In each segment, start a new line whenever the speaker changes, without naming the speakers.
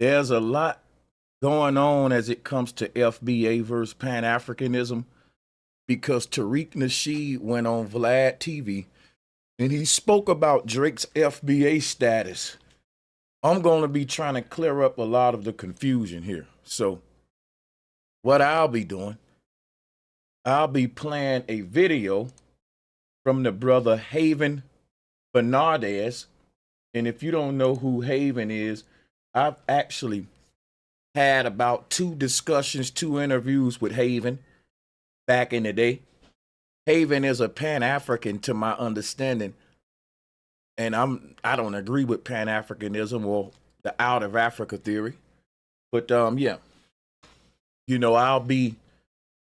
There's a lot going on as it comes to FBA versus Pan-Africanism because Tariq Nasheed went on Vlad TV and he spoke about Drake's FBA status. I'm going to be trying to clear up a lot of the confusion here. So what I'll be doing, I'll be playing a video from the brother Haven Bernardez. And if you don't know who Haven is, I've actually had about 2 discussions, 2 interviews with Haven back in the day. Haven is a Pan-African to my understanding. And I don't agree with Pan-Africanism or the out of Africa theory. But yeah. You know, I'll be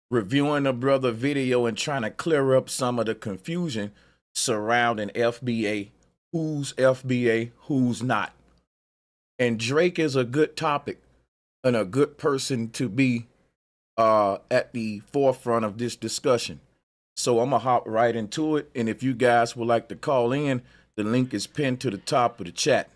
reviewing the brother video and trying to clear up some of the confusion surrounding FBA, who's FBA, who's not. And Drake is a good topic and a good person to be at the forefront of this discussion. So I'm gonna hop right into it. And if you guys would like to call in, the link is pinned to the top of the chat.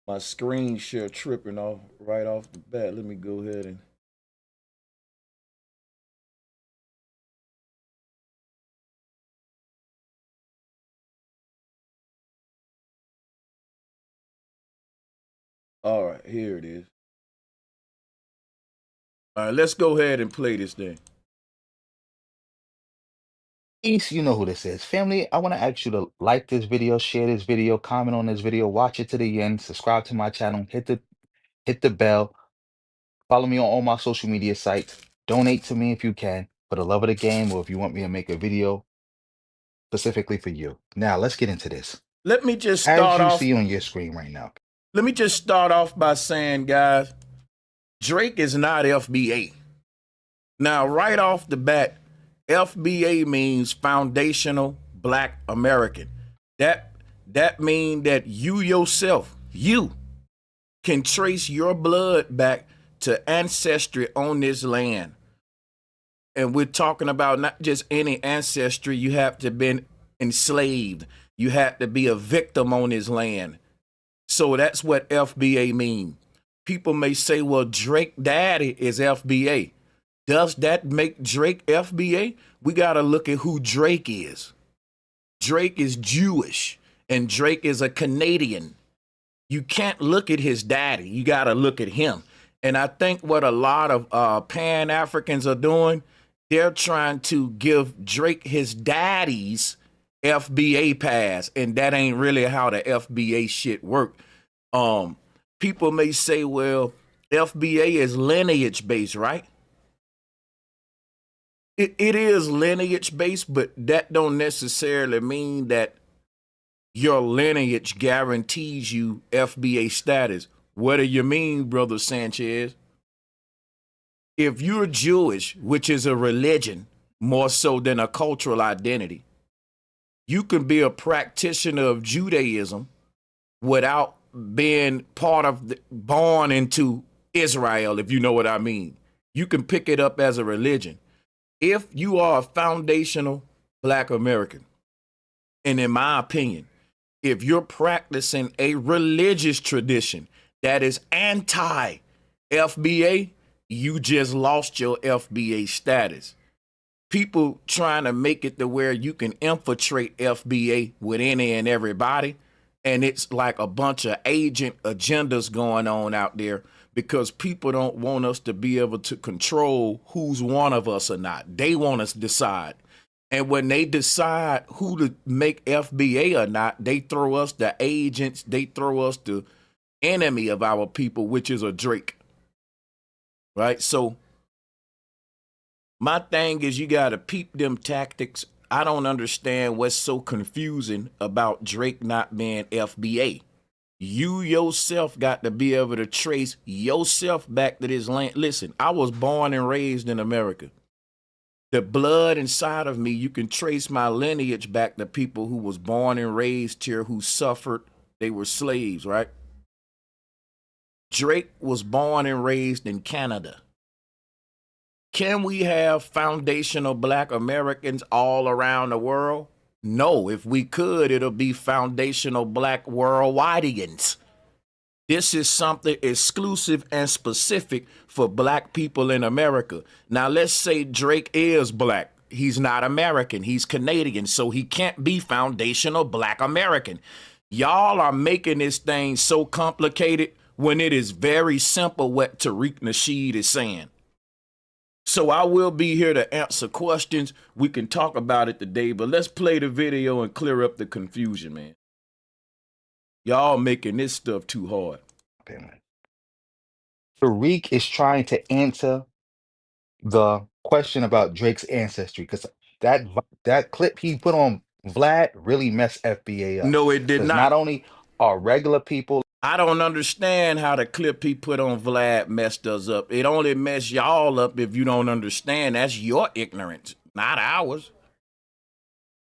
My screen share tripping off right off the bat. Let me go ahead and all right, here it is. All right, let's go ahead and play this thing.
Peace, you know who this is. Family, I want to ask you to like this video, share this video, comment on this video, watch it to the end, subscribe to my channel, hit the bell, follow me on all my social media sites, donate to me if you can, for the love of the game, or if you want me to make a video specifically for you. Now, let's get into this.
Let me just
As
start
you
off.
see on your screen right now.
Let me just start off by saying, guys, Drake is not FBA. Now, right off the bat, FBA means Foundational Black American. That means that you yourself, you can trace your blood back to ancestry on this land. And we're talking about not just any ancestry. You have to have been enslaved. You have to be a victim on this land. So that's what FBA means. People may say, well, Drake daddy is FBA. Does that make Drake FBA? We got to look at who Drake is. Drake is Jewish and Drake is a Canadian. You can't look at his daddy. You got to look at him. And I think what a lot of Pan-Africans are doing, they're trying to give Drake his daddy's FBA pass. And that ain't really how the FBA shit work. People may say, well, FBA is lineage based, right? It is lineage based, but that don't necessarily mean that your lineage guarantees you FBA status. What do you mean, Brother Sanchez? If you're Jewish, which is a religion more so than a cultural identity, you can be a practitioner of Judaism without being part of born into Israel, if you know what I mean. You can pick it up as a religion. If you are a foundational Black American, and in my opinion, if you're practicing a religious tradition that is anti-FBA, you just lost your FBA status. People trying to make it to where you can infiltrate FBA with any and everybody, and it's like a bunch of agent agendas going on out there because people don't want us to be able to control who's one of us or not. They want us to decide. And when they decide who to make FBA or not, they throw us the agents, they throw us the enemy of our people, which is a Drake. Right? So my thing is you got to peep them tactics. I don't understand what's so confusing about Drake not being FBA. You yourself got to be able to trace yourself back to this land. Listen, I was born and raised in America. The blood inside of me, you can trace my lineage back to people who was born and raised here, who suffered. They were slaves, right? Drake was born and raised in Canada. Can we have foundational black Americans all around the world? No. If we could, it'll be foundational black worldwideians. This is something exclusive and specific for black people in America. Now, let's say Drake is black. He's not American. He's Canadian, so he can't be foundational black American. Y'all are making this thing so complicated when it is very simple what Tariq Nasheed is saying. So I will be here to answer questions. We can talk about it today, but let's play the video and clear up the confusion, man. Y'all making this stuff too hard.
Tariq is trying to answer the question about Drake's ancestry because that clip he put on Vlad really messed FBA up.
No, it did
Because
not.
not only are regular people,
I don't understand how the clip he put on Vlad messed us up. It only messed y'all up if you don't understand. That's your ignorance, not ours.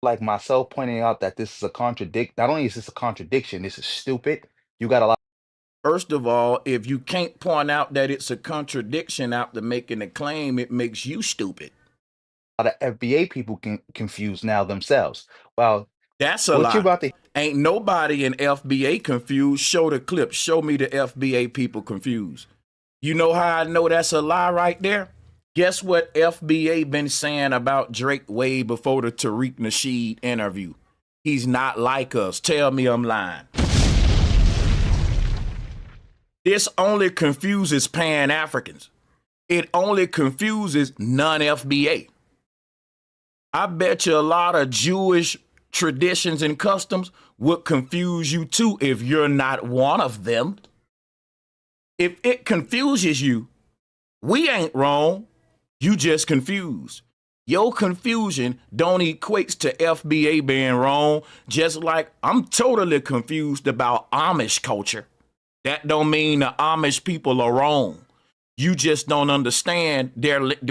like myself, pointing out that this is a contradict. Not only is this a contradiction, this is stupid. You got a lot.
First of all, if you can't point out that it's a contradiction after making a claim, it makes you stupid.
A lot of FBA people confused now themselves. Well,
that's a lie. Ain't nobody in FBA confused. Show the clip. Show me the FBA people confused. You know how I know that's a lie right there? Guess what FBA been saying about Drake way before the Tariq Nasheed interview? He's not like us. Tell me I'm lying. This only confuses Pan-Africans. It only confuses non-FBA. I bet you a lot of Jewish traditions and customs would confuse you too if you're not one of them. If it confuses you, we ain't wrong. You just confused. Your confusion don't equate to FBA being wrong, just like I'm totally confused about Amish culture. That don't mean the Amish people are wrong. You just don't understand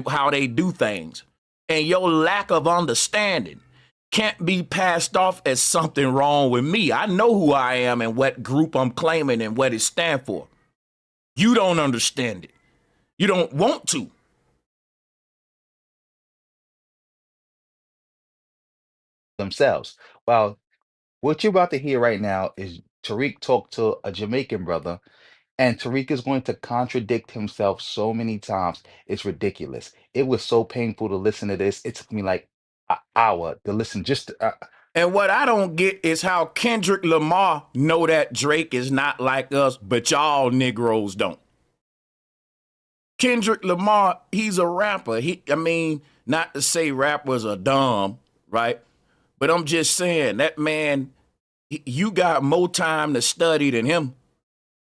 how they do things. And your lack of understanding can't be passed off as something wrong with me. I know who I am and what group I'm claiming and what it stands for. You don't understand it. You don't want to.
Themselves. Well, what you're about to hear right now is Tariq talk to a Jamaican brother, and Tariq is going to contradict himself so many times. It's ridiculous. It was so painful to listen to this. It took me like an hour to listen just
and what I don't get is how Kendrick Lamar know that Drake is not like us, but y'all Negroes don't. Kendrick Lamar, he's a rapper. I mean, not to say rappers are dumb, right? But I'm just saying that man, you got more time to study than him.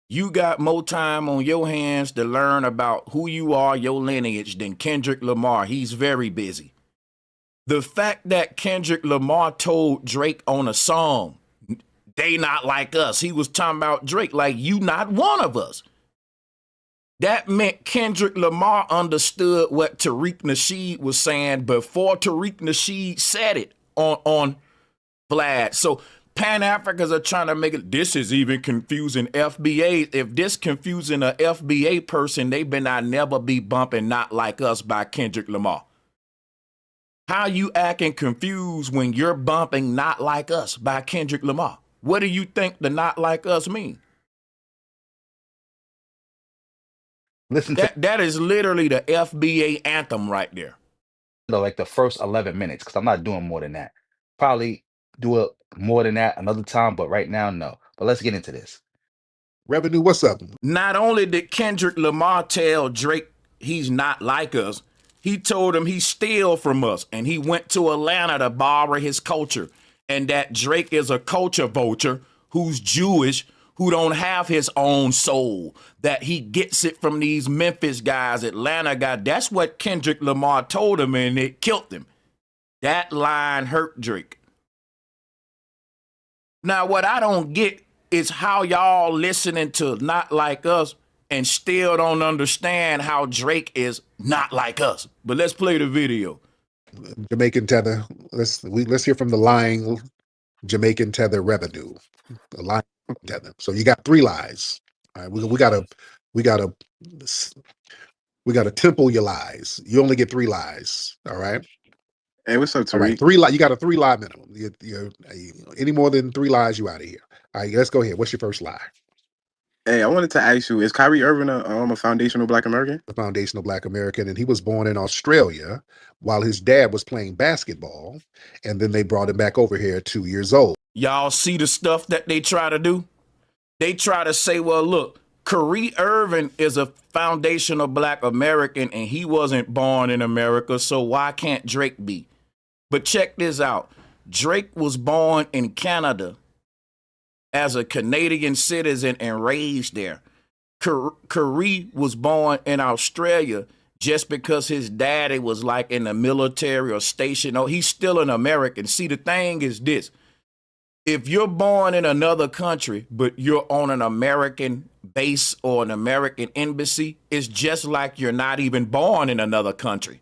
You got more time on your hands to learn about who you are, your lineage, than Kendrick Lamar. He's very busy. The fact that Kendrick Lamar told Drake on a song, they not like us. He was talking about Drake like you not one of us. That meant Kendrick Lamar understood what Tariq Nasheed was saying before Tariq Nasheed said it on Vlad. So Pan-Africans are trying to make it, this is even confusing FBA. If this confusing a FBA person, they better not never be bumping Not Like Us by Kendrick Lamar. How you acting confused when you're bumping Not Like Us by Kendrick Lamar? What do you think the Not Like Us mean?
listen to
that is literally the FBA anthem right there.
like the first 11 minutes, because I'm not doing more than that. Probably do it more than that another time, but right now, no. But let's get into this.
Revenue, what's up?
Not only did Kendrick Lamar tell Drake he's not like us, he told him he steal from us, and he went to Atlanta to borrow his culture, and that Drake is a culture vulture who's Jewish, who don't have his own soul, that he gets it from these Memphis guys, Atlanta guys. That's what Kendrick Lamar told him, and it killed him. That line hurt Drake. Now, what I don't get is how y'all listening to Not Like Us and still don't understand how Drake is not like us. But let's play the video.
Jamaican Tether. Let's hear from the lying Jamaican Tether revenue. The lying Tether. So you got three lies. All right, we gotta We got to temple your lies. You only get 3 lies. All right.
Hey, what's up,
All right.
Tariq?
3 lie. You got a 3 lie minimum. Any more than 3 lies, you out of here. All right. Let's go ahead. What's your first lie?
Hey, I wanted to ask you: is Kyrie Irving a foundational Black American?
The foundational Black American, and he was born in Australia while his dad was playing basketball, and then they brought him back over here at 2 years old.
Y'all see the stuff that they try to do? They try to say, well, look, Kyrie Irving is a foundational Black American and he wasn't born in America, so why can't Drake be? But check this out. Drake was born in Canada as a Canadian citizen and raised there. Kyrie was born in Australia just because his daddy was like in the military or stationed. Oh, he's still an American. See, the thing is this. If you're born in another country, but you're on an American base or an American embassy, it's just like you're not even born in another country.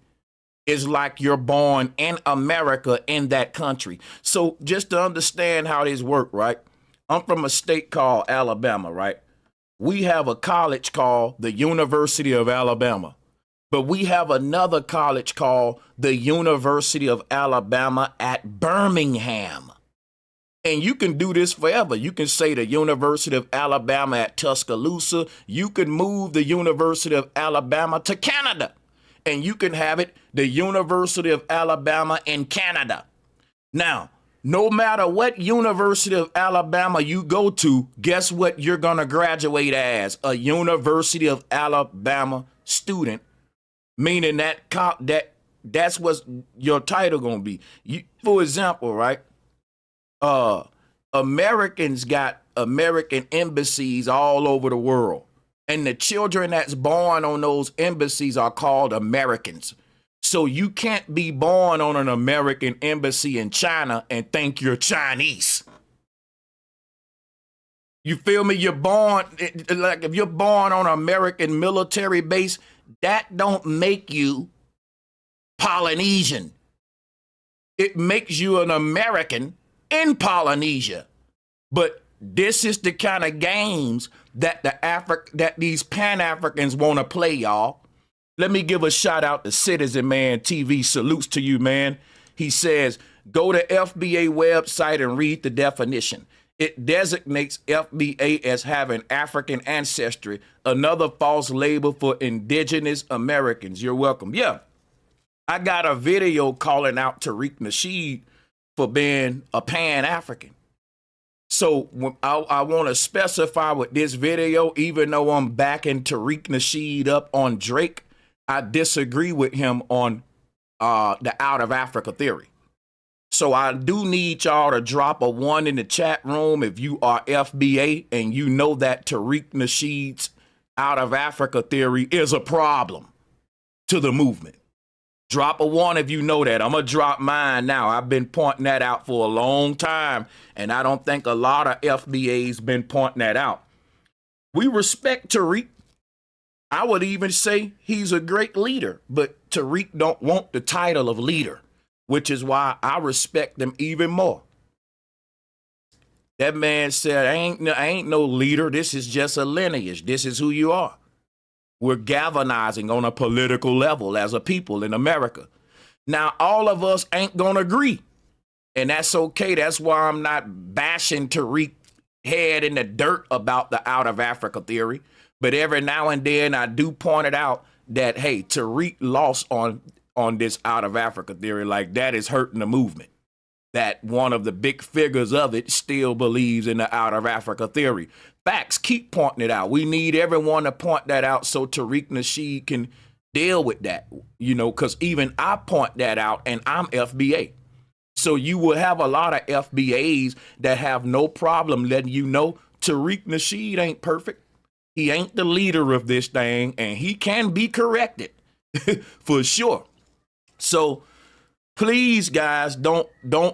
It's like you're born in America in that country. So just to understand how this works, right? I'm from a state called Alabama, right? We have a college called the University of Alabama, but we have another college called the University of Alabama at Birmingham. And you can do this forever. You can say the University of Alabama at Tuscaloosa. You can move the University of Alabama to Canada. And you can have it the University of Alabama in Canada. Now, no matter what University of Alabama you go to, guess what you're going to graduate as? A University of Alabama student, meaning that's what your title going to be. For example, right? Americans got American embassies all over the world. And the children that's born on those embassies are called Americans. So you can't be born on an American embassy in China and think you're Chinese. You feel me? You're born, like if you're born on an American military base, that don't make you Polynesian. It makes you an American in Polynesia. But this is the kind of games that that these Pan-Africans want to play, y'all. Let me give a shout out to Citizen Man TV. Salutes to you, man. He says, go to FBA website and read the definition. It designates FBA as having African ancestry, another false label for indigenous Americans. You're welcome. Yeah, I got a video calling out Tariq Nasheed for being a Pan-African. So I want to specify with this video, even though I'm backing Tariq Nasheed up on Drake, I disagree with him on the out of Africa theory. So I do need y'all to drop a 1 in the chat room if you are FBA and you know that Tariq Nasheed's out of Africa theory is a problem to the movement. Drop a 1 if you know that. I'm going to drop mine now. I've been pointing that out for a long time, and I don't think a lot of FBA's been pointing that out. We respect Tariq. I would even say he's a great leader, but Tariq don't want the title of leader, which is why I respect him even more. That man said, I ain't no leader. This is just a lineage. This is who you are. We're galvanizing on a political level as a people in America. Now, all of us ain't going to agree, and that's okay. That's why I'm not bashing Tariq head in the dirt about the out of Africa theory. But every now and then I do point it out that, hey, Tariq lost on this out of Africa theory. Like, that is hurting the movement. That one of the big figures of it still believes in the out of Africa theory. Facts, keep pointing it out. We need everyone to point that out so Tariq Nasheed can deal with that, you know, because even I point that out and I'm FBA. So you will have a lot of FBAs that have no problem letting you know Tariq Nasheed ain't perfect. He ain't the leader of this thing, and he can be corrected for sure. So please, guys, don't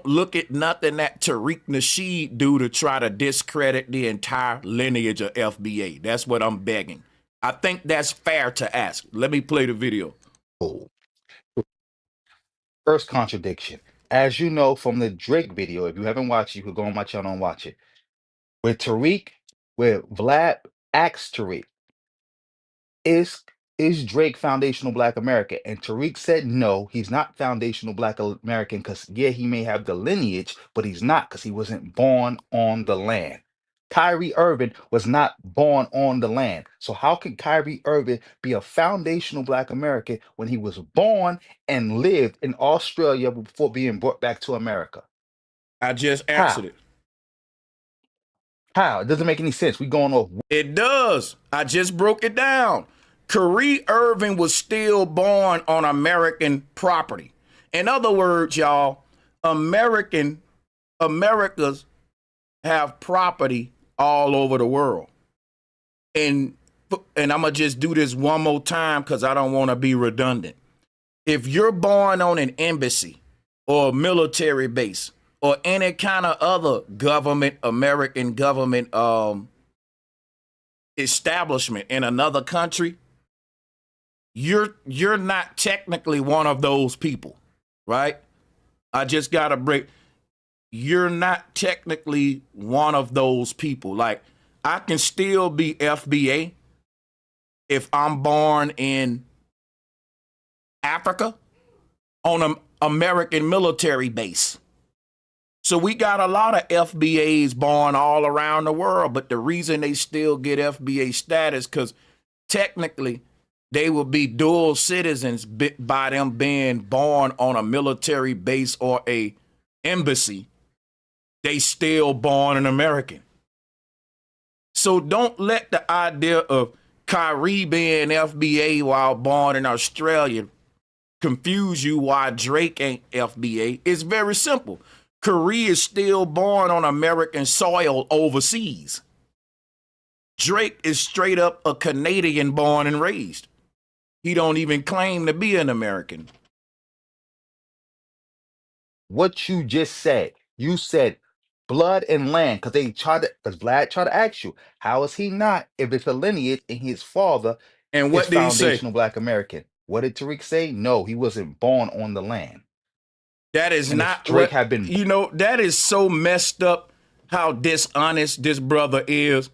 look at nothing that Tariq Nasheed do to try to discredit the entire lineage of FBA. That's what I'm begging. I think that's fair to ask. Let me play the video.
First contradiction. As you know from the Drake video, if you haven't watched it, you could go on my channel and watch it. Where Vlad asks Tariq, is is Drake foundational Black American? And Tariq said no, he's not foundational Black American because, yeah, he may have the lineage, but he's not because he wasn't born on the land. Kyrie Irving was not born on the land. So how can Kyrie Irving be a foundational Black American when he was born and lived in Australia before being brought back to America?
I just
How?
answered it.
How? It doesn't make any sense. We going off.
It does. I just broke it down. Kyrie Irving was still born on American property. In other words, y'all, Americas have property all over the world. And I'm gonna just do this one more time because I don't want to be redundant. If you're born on an embassy or a military base or any kind of other American government establishment in another country, you're not technically one of those people, right? I just gotta break. You're not technically one of those people. Like, I can still be FBA if I'm born in Africa on an American military base. So we got a lot of FBAs born all around the world, but the reason they still get FBA status because technically they will be dual citizens by them being born on a military base or a embassy. They still born an American. So don't let the idea of Kyrie being FBA while born in Australia confuse you why Drake ain't FBA. It's very simple. Kyrie is still born on American soil overseas. Drake is straight up a Canadian born and raised. He don't even claim to be an American.
What you just said. You said blood and land because Vlad tried to ask you, how is he not if it's a lineage and his father
And
is
what did he say?
foundational Black American? What did Tariq say? No, he wasn't born on the land.
That is
And if
not
Drake
what,
had been,
that is so messed up how dishonest this brother is.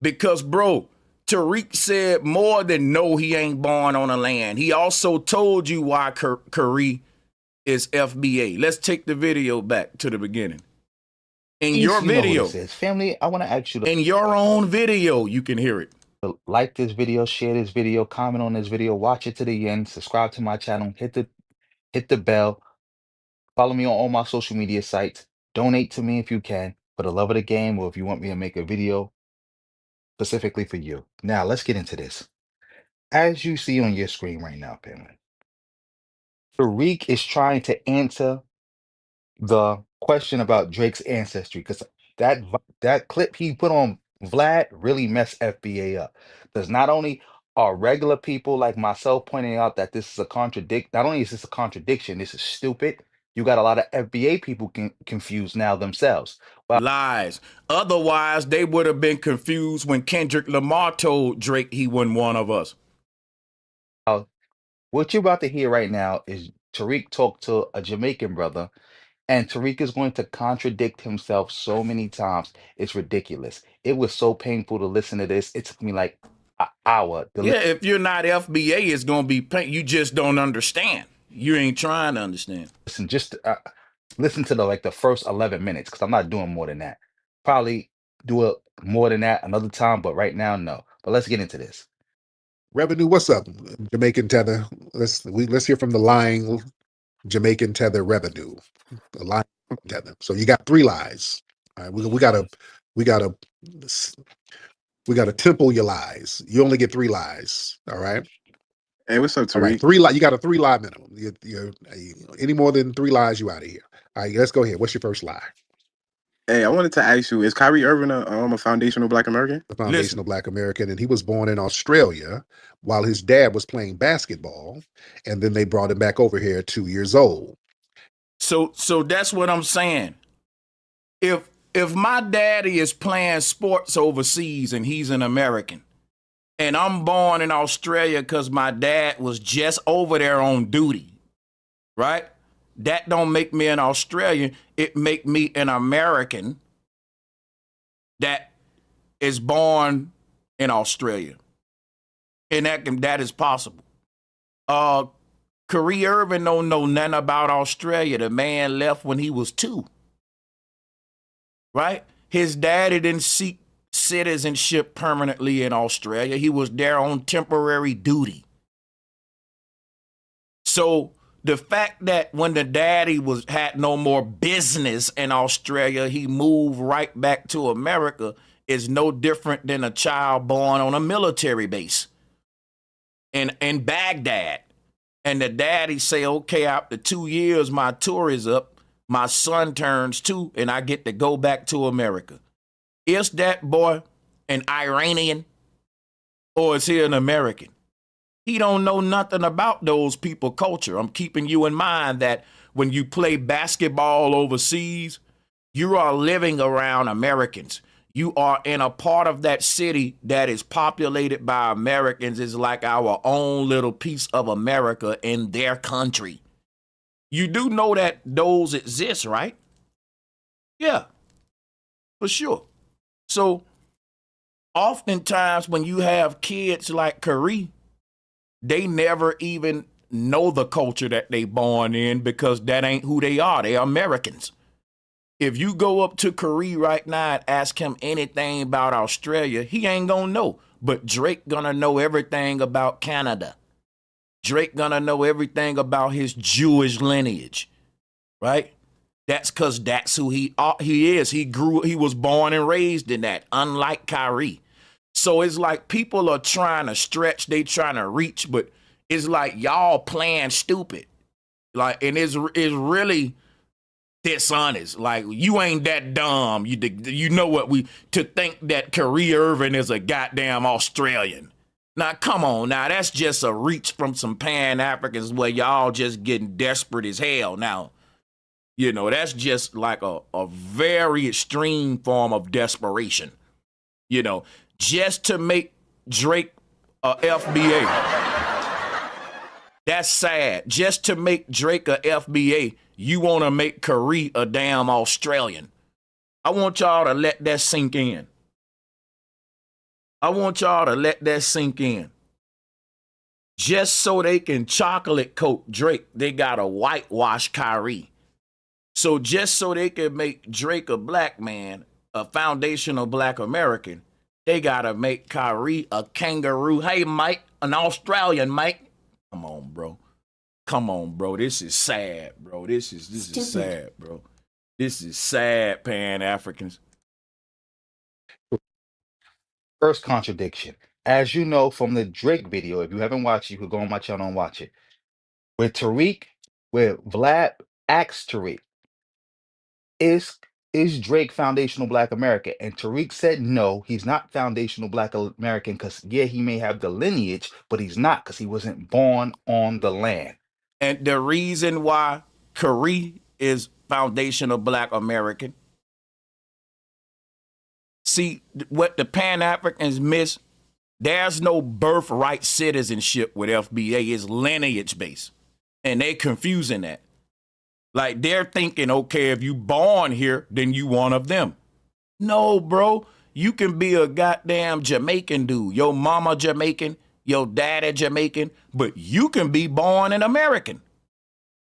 Because, bro, Tariq said more than no, he ain't born on the land. He also told you why Kyrie is FBA. Let's take the video back to the beginning. In your
you know who
video,
this is. Family, I want to ask you
in your own video, you can hear it.
to like this video, share this video, comment on this video, watch it to the end, subscribe to my channel, hit the bell, follow me on all my social media sites, donate to me if you can, for the love of the game, or if you want me to make a video specifically for you. Now, let's get into this. As you see on your screen right now, family, Tariq is trying to answer the question about Drake's ancestry because that clip he put on Vlad really messed FBA up. Because not only are regular people like myself pointing out that this is a not only is this a contradiction, this is stupid. You got a lot of FBA people confused now themselves. Well,
Lies. Otherwise, they would have been confused when Kendrick Lamar told Drake he wasn't one of us.
what you're about to hear right now is Tariq talk to a Jamaican brother. And Tariq is going to contradict himself so many times. It's ridiculous. It was so painful to listen to this. It took me like an hour to
Yeah, if you're not FBA, it's going to be pain. You just don't understand. You ain't trying to understand.
listen. Just listen to the first 11 minutes because I'm not doing more than that. Probably do it more than that another time, but right now, no. But let's get into this.
Revenue, what's up? Jamaican Tether. Let's hear from the lying Jamaican Tether Revenue. The lying Tether. So you got three lies. All right, we gotta temple your lies. You only get three lies. All right.
Hey, what's up,
All right.
Tariq?
You got a three lie minimum. Any more than three lies, you out of here. All right, let's go ahead. What's your first lie?
Hey, I wanted to ask you, is Kyrie Irving a foundational Black American?
The
Listen,
foundational Black American, and he was born in Australia while his dad was playing basketball, and then they brought him back over here at 2 years old.
so that's what I'm saying. If my daddy is playing sports overseas and he's an American, and I'm born in Australia because my dad was just over there on duty, right? That don't make me an Australian. It make me an American that is born in Australia. And that is possible. Kyrie Irving don't know nothing about Australia. The man left when he was 2. Right? His daddy didn't seek citizenship permanently in Australia. He was there on temporary duty. So the fact that when the daddy had no more business in Australia, he moved right back to America is no different than a child born on a military base in Baghdad. And the daddy say, okay, after 2 years, my tour is up. My son turns 2 and I get to go back to America. Is that boy an Iranian or is he an American? He don't know nothing about those people culture. I'm keeping you in mind that when you play basketball overseas, you are living around Americans. You are in a part of that city that is populated by Americans. It's like our own little piece of America in their country. You do know that those exist, right? Yeah, for sure. So oftentimes when you have kids like Kyrie, they never even know the culture that they born in because that ain't who they are. They are Americans. If you go up to Kyrie right now and ask him anything about Australia, he ain't gonna know. But Drake gonna know everything about Canada. Drake gonna know everything about his Jewish lineage, right? That's because that's who he is. He was born and raised in that, unlike Kyrie. So it's like people are trying to stretch, they trying to reach, but it's like y'all playing stupid. Like, and it's really dishonest. Like, you ain't that dumb. You know what to think that Kyrie Irving is a goddamn Australian. Now, come on. Now, that's just a reach from some Pan-Africans where y'all just getting desperate as hell. Now, you know, that's just like a very extreme form of desperation. You know, just to make Drake a FBA. That's sad. Just to make Drake a FBA, you want to make Kyrie a damn Australian. I want y'all to let that sink in. I want y'all to let that sink in. Just so they can chocolate coat Drake, they got to whitewash Kyrie. So just so they can make Drake a black man, a foundational black American, they got to make Kyrie a kangaroo. Hey, Mike, an Australian, Mike. Come on, bro. Come on, bro. This is sad, bro. This is sad, bro. This is sad, Pan-Africans.
First contradiction. As you know from the Drake video, if you haven't watched it, you could go on my channel and watch it. Where Vlad asks Tariq, is Drake foundational Black American? And Tariq said no, he's not foundational Black American because, yeah, he may have the lineage, but he's not because he wasn't born on the land.
And the reason why Kyrie is foundational Black American, see, what the Pan-Africans miss, there's no birthright citizenship with FBA. It's lineage based. And they confusing that. Like, they're thinking, okay, if you born here, then you one of them. No, bro. You can be a goddamn Jamaican dude. Your mama Jamaican, your daddy Jamaican, but you can be born an American.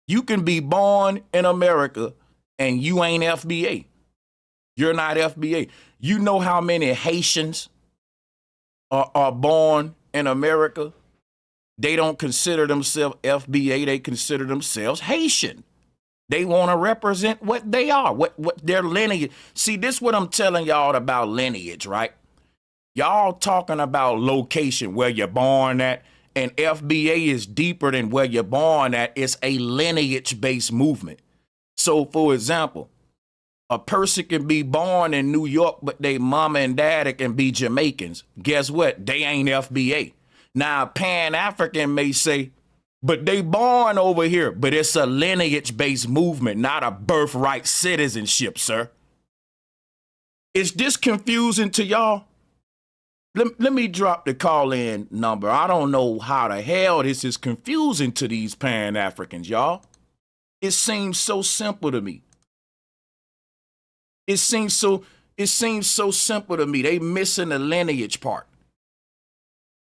You can be born in America and you ain't FBA. You're not FBA. You know how many Haitians are born in America? They don't consider themselves FBA. They consider themselves Haitian. They want to represent what they are, what their lineage. See, this is what I'm telling y'all about lineage, right? Y'all talking about location, where you're born at, and FBA is deeper than where you're born at. It's a lineage-based movement. So, for example, a person can be born in New York, but they mama and daddy can be Jamaicans. Guess what? They ain't FBA. Now, Pan-African may say, but they born over here, but it's a lineage-based movement, not a birthright citizenship, sir. Is this confusing to y'all? Let me drop the call-in number. I don't know how the hell this is confusing to these Pan-Africans, y'all. It seems so simple to me. It seems so simple to me. They missing the lineage part.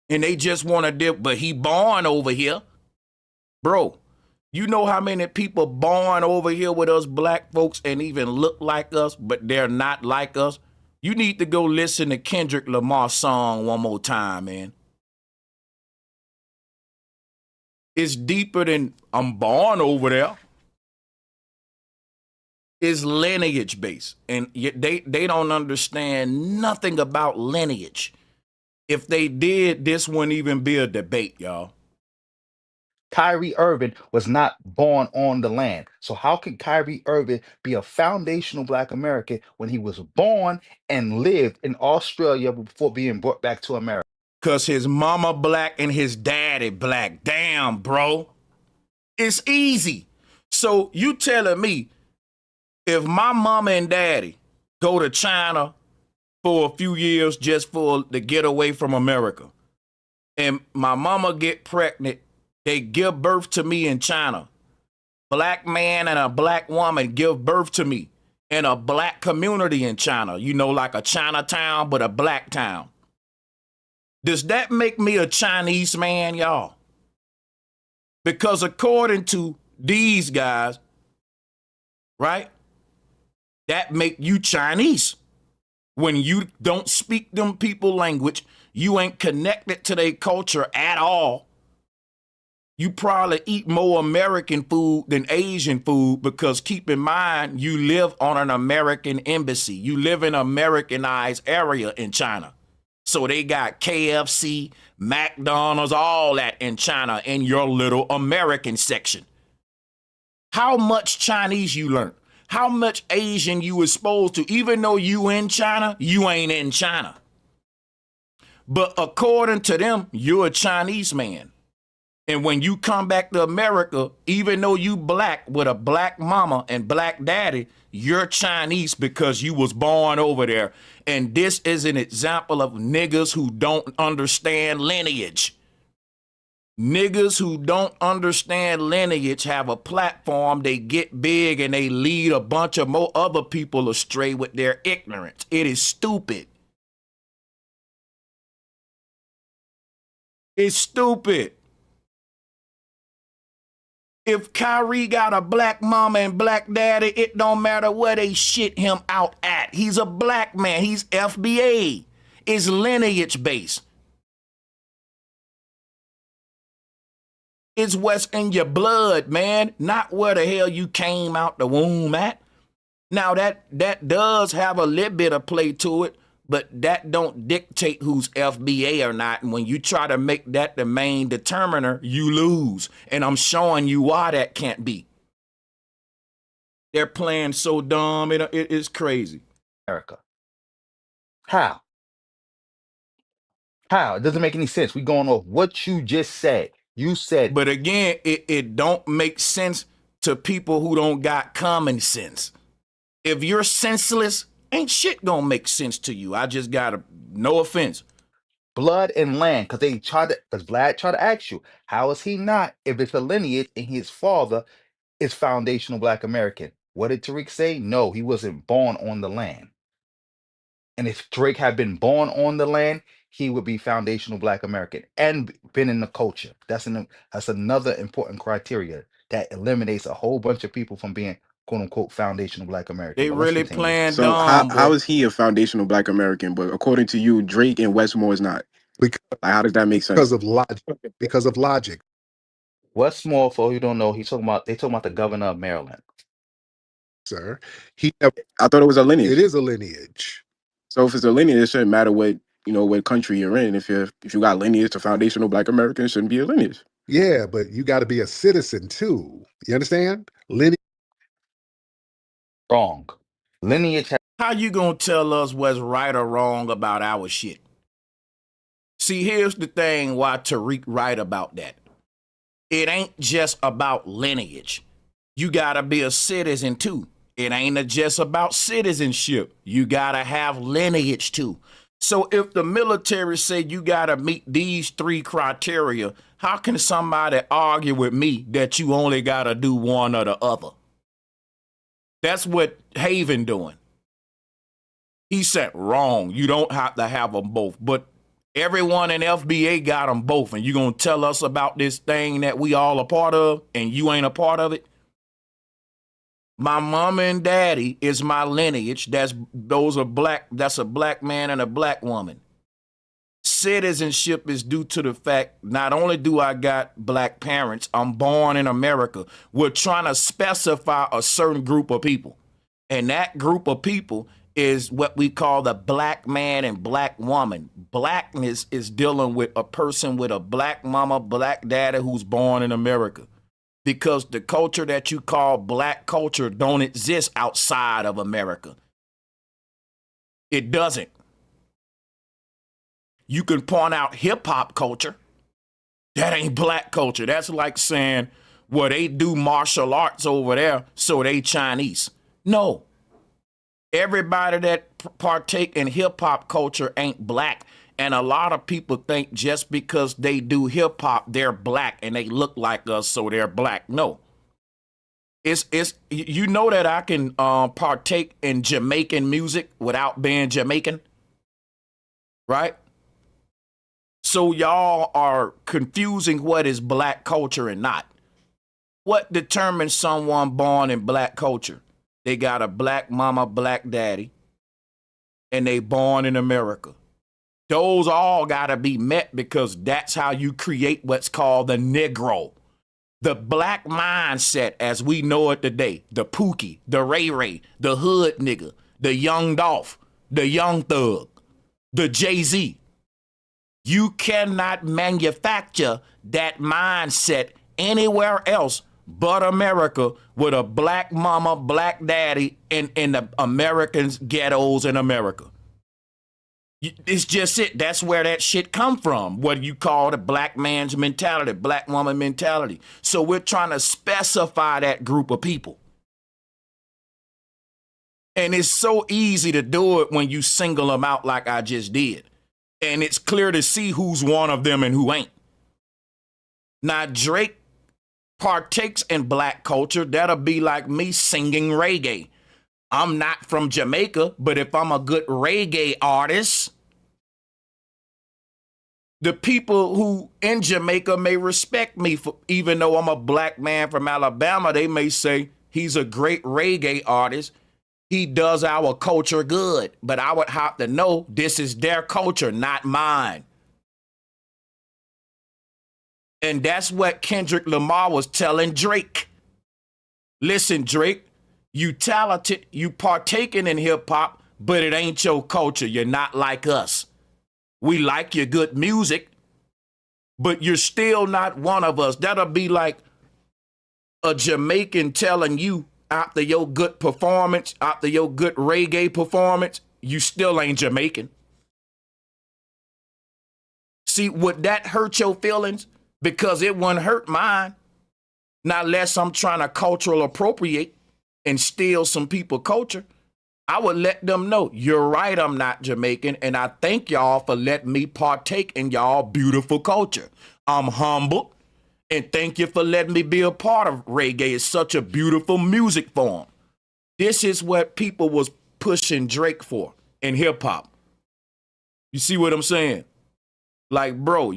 And they just want to dip, but he born over here. Bro, you know how many people born over here with us black folks and even look like us, but they're not like us? You need to go listen to Kendrick Lamar's song one more time, man. It's deeper than I'm born over there. It's lineage based. And they don't understand nothing about lineage. If they did, this wouldn't even be a debate, y'all.
Kyrie Irving was not born on the land. So how can Kyrie Irving be a foundational Black American when he was born and lived in Australia before being brought back to America?
Because his mama black and his daddy black. Damn, bro. It's easy. So you telling me if my mama and daddy go to China for a few years just to get away from America, and my mama get pregnant, they give birth to me in China. Black man and a black woman give birth to me in a black community in China. You know, like a Chinatown, but a black town. Does that make me a Chinese man, y'all? Because according to these guys, right, that make you Chinese. When you don't speak them people language, you ain't connected to their culture at all. You probably eat more American food than Asian food because keep in mind, you live on an American embassy. You live in an Americanized area in China. So they got KFC, McDonald's, all that in China in your little American section. How much Chinese you learn? How much Asian you exposed to? Even though you in China, you ain't in China. But according to them, you're a Chinese man. And when you come back to America, even though you black with a black mama and black daddy, you're Chinese because you was born over there. And this is an example of niggas who don't understand lineage. Niggas who don't understand lineage have a platform, they get big and they lead a bunch of more other people astray with their ignorance. It is stupid. It's stupid. If Kyrie got a black mama and black daddy, it don't matter where they shit him out at. He's a black man. He's FBA. It's lineage based. It's what's in your blood, man, not where the hell you came out the womb at. Now that does have a little bit of play to it, but that don't dictate who's FBA or not. And when you try to make that the main determiner, you lose. And I'm showing you why that can't be. They're playing so dumb, it is crazy.
America. How? How? It doesn't make any sense. We going off what you just said. You said,
But again, it don't make sense to people who don't got common sense. If you're senseless, ain't shit gonna make sense to you. I just gotta, no offense.
blood and land, because Vlad tried to ask you, how is he not if it's a lineage and his father is foundational Black American? What did Tariq say? No, he wasn't born on the land. And if Drake had been born on the land, he would be foundational Black American and been in the culture. That's another important criteria that eliminates a whole bunch of people from being quote unquote foundational Black American.
They
But let's
really
continue.
playing
So
dumb,
how
boy.
is he a foundational Black American, but according to you, Drake and Westmore is not?
Because
Like, how does that make sense?
of logic. Because of logic,
Westmore, for you don't know, they talking about the governor of Maryland.
sir. He never,
I thought it was a lineage.
it is a lineage.
So if it's a lineage, it shouldn't matter what country you're in. If you got lineage to foundational Black American, it shouldn't be a lineage.
Yeah, but you got to be a citizen too. You understand? Lineage.
Wrong. Lineage
How you gonna tell us what's right or wrong about our shit? See, here's the thing why Tariq right about that. It ain't just about lineage. You gotta be a citizen too. It ain't just about citizenship. You gotta have lineage too. So if the military say you gotta meet these 3 criteria, how can somebody argue with me that you only gotta do one or the other? That's what Haven doing. He said wrong. You don't have to have them both. But Everyone in FBA got them both, and you gonna tell us about this thing that we all a part of, and you ain't a part of it? My mama and daddy is my lineage. That's a black man and a black woman. Citizenship is due to the fact not only do I got black parents, I'm born in America. We're trying to specify a certain group of people. And that group of people is what we call the black man and black woman. Blackness is dealing with a person with a black mama, black daddy who's born in America. Because the culture that you call black culture don't exist outside of America. It doesn't. You can point out hip hop culture. That ain't black culture. That's like saying, well, they do martial arts over there, so they Chinese. No. Everybody that partake in hip hop culture ain't black. And a lot of people think just because they do hip hop, they're black and they look like us, so they're black. No. It's you know that I can partake in Jamaican music without being Jamaican, right? So y'all are confusing what is black culture and not. What determines someone born in black culture? They got a black mama, black daddy, and they born in America. Those all gotta be met because that's how you create what's called the Negro. The black mindset as we know it today, the Pookie, the Ray Ray, the hood nigga, the young Dolph, the young thug, the Jay-Z. You cannot manufacture that mindset anywhere else but America with a black mama, black daddy in the Americans' ghettos in America. It's just it. That's where that shit come from. What you call the black man's mentality, black woman mentality. So we're trying to specify that group of people. And it's so easy to do it when you single them out like I just did. And it's clear to see who's one of them and who ain't. Now, Drake partakes in black culture. That'll be like me singing reggae. I'm not from Jamaica, but if I'm a good reggae artist, the people who in Jamaica may respect me for, even though I'm a black man from Alabama, they may say he's a great reggae artist. He does our culture good, but I would have to know this is their culture, not mine. And that's what Kendrick Lamar was telling Drake. Listen, Drake, you talented, you partaking in hip hop, but it ain't your culture. You're not like us. We like your good music, but you're still not one of us. That'll be like a Jamaican telling you after your good performance, after your good reggae performance, you still ain't Jamaican. See, would that hurt your feelings? Because it wouldn't hurt mine. Not unless I'm trying to cultural appropriate and steal some people's culture. I would let them know, you're right, I'm not Jamaican, and I thank y'all for letting me partake in y'all beautiful culture. I'm humbled, and thank you for letting me be a part of reggae. It's such a beautiful music form. This is what people was pushing Drake for in hip-hop. You see what I'm saying? Like, bro,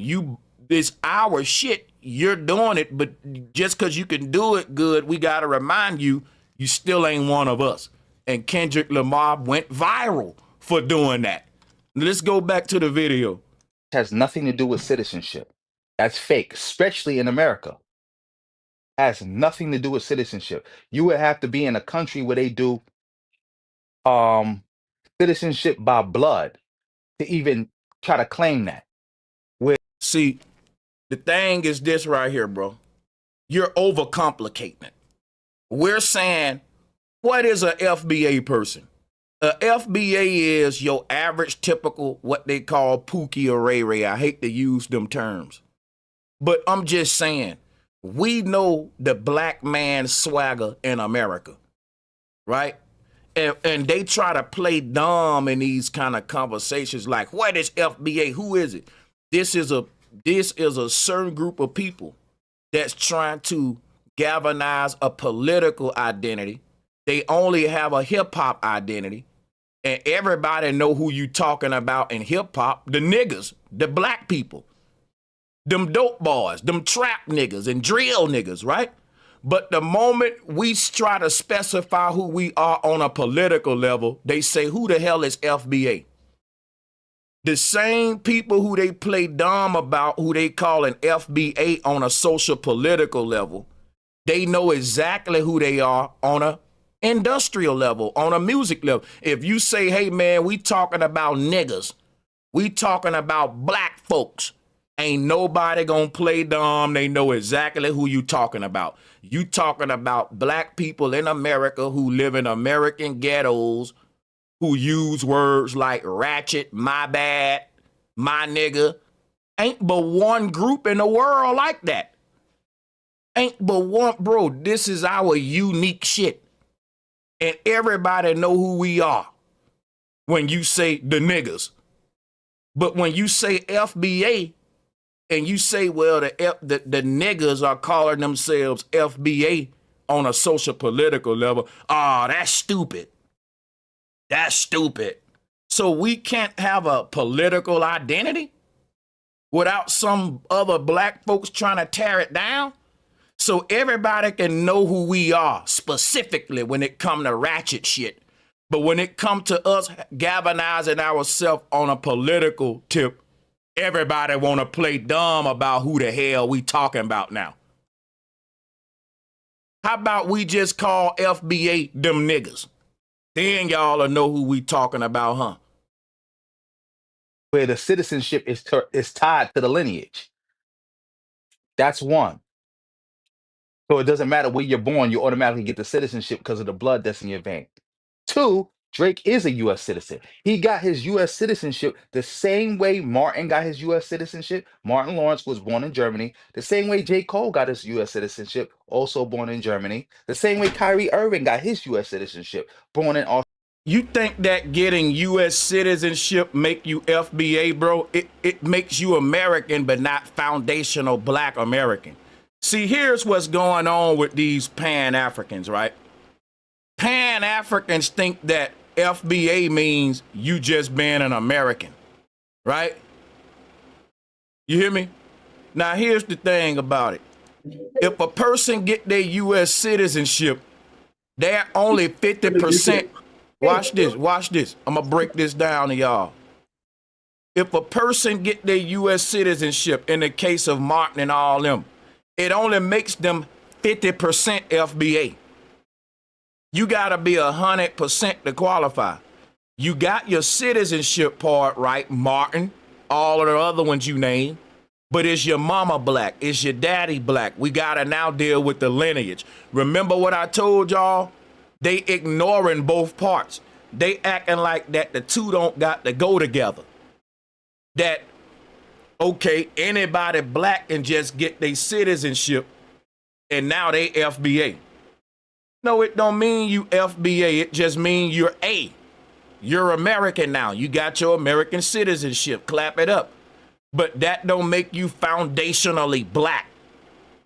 this our shit, you're doing it, but just because you can do it good, we got to remind you, you still ain't one of us. And Kendrick Lamar went viral for doing that. Let's go back to the video.
It has nothing to do with citizenship. That's fake, especially in America. Has nothing to do with citizenship. You would have to be in a country where they do citizenship by blood to even try to claim that.
See, the thing is this right here, bro. You're overcomplicating it. We're saying, what is a FBA person? A FBA is your average, typical, what they call Pookie or Ray Ray. I hate to use them terms. But I'm just saying, we know the black man swagger in America, right? And they try to play dumb in these kind of conversations like, what is FBA? Who is it? This is a certain group of people that's trying to galvanize a political identity. They only have a hip hop identity. And everybody know who you talking about in hip hop, the niggas, the black people, them dope boys, them trap niggas and drill niggas, right? But the moment we try to specify who we are on a political level, they say, who the hell is FBA? The same people who they play dumb about, who they call an FBA on a social political level, they know exactly who they are on a industrial level, on a music level. If you say, hey man, we talking about niggas, we talking about black folks, ain't nobody gonna play dumb. They know exactly who you talking about. You talking about black people in America who live in American ghettos, who use words like ratchet, my bad, my nigga. Ain't but one group in the world like that. Ain't but one, bro. This is our unique shit. And everybody know who we are when you say the niggas. But when you say FBA and you say, well, the niggas are calling themselves FBA on a social political level, that's stupid. That's stupid. So we can't have a political identity without some other black folks trying to tear it down? So everybody can know who we are specifically when it come to ratchet shit. But when it come to us galvanizing ourselves on a political tip, everybody want to play dumb about who the hell we talking about now. How about we just call FBA them niggas? Then y'all will know who we talking about, huh?
Where the citizenship is tied to the lineage. That's one. So it doesn't matter where you're born, you automatically get the citizenship because of the blood that's in your vein. Two, Drake is a U.S. citizen. He got his U.S. citizenship the same way Martin got his U.S. citizenship. Martin Lawrence was born in Germany. The same way J. Cole got his U.S. citizenship, also born in Germany. The same way Kyrie Irving got his U.S. citizenship, born in Australia.
You think that getting U.S. citizenship make you FBA, bro? It makes you American, but not foundational black American. See, here's what's going on with these Pan-Africans, right? Pan-Africans think that FBA means you just being an American, right? You hear me? Now, here's the thing about it. If a person get their U.S. citizenship, they're only 50%. Watch this. I'm going to break this down to y'all. If a person get their U.S. citizenship, in the case of Martin and all them, it only makes them 50% FBA. You got to be 100% to qualify. You got your citizenship part right, Martin, all of the other ones you name, but is your mama black? Is your daddy black? We got to now deal with the lineage. Remember what I told y'all? They ignoring both parts. They acting like that the two don't got to go together. That, okay, anybody black can just get their citizenship and now they FBA. No, it don't mean you FBA. It just means you're A. You're American now. You got your American citizenship. Clap it up. But that don't make you foundationally black.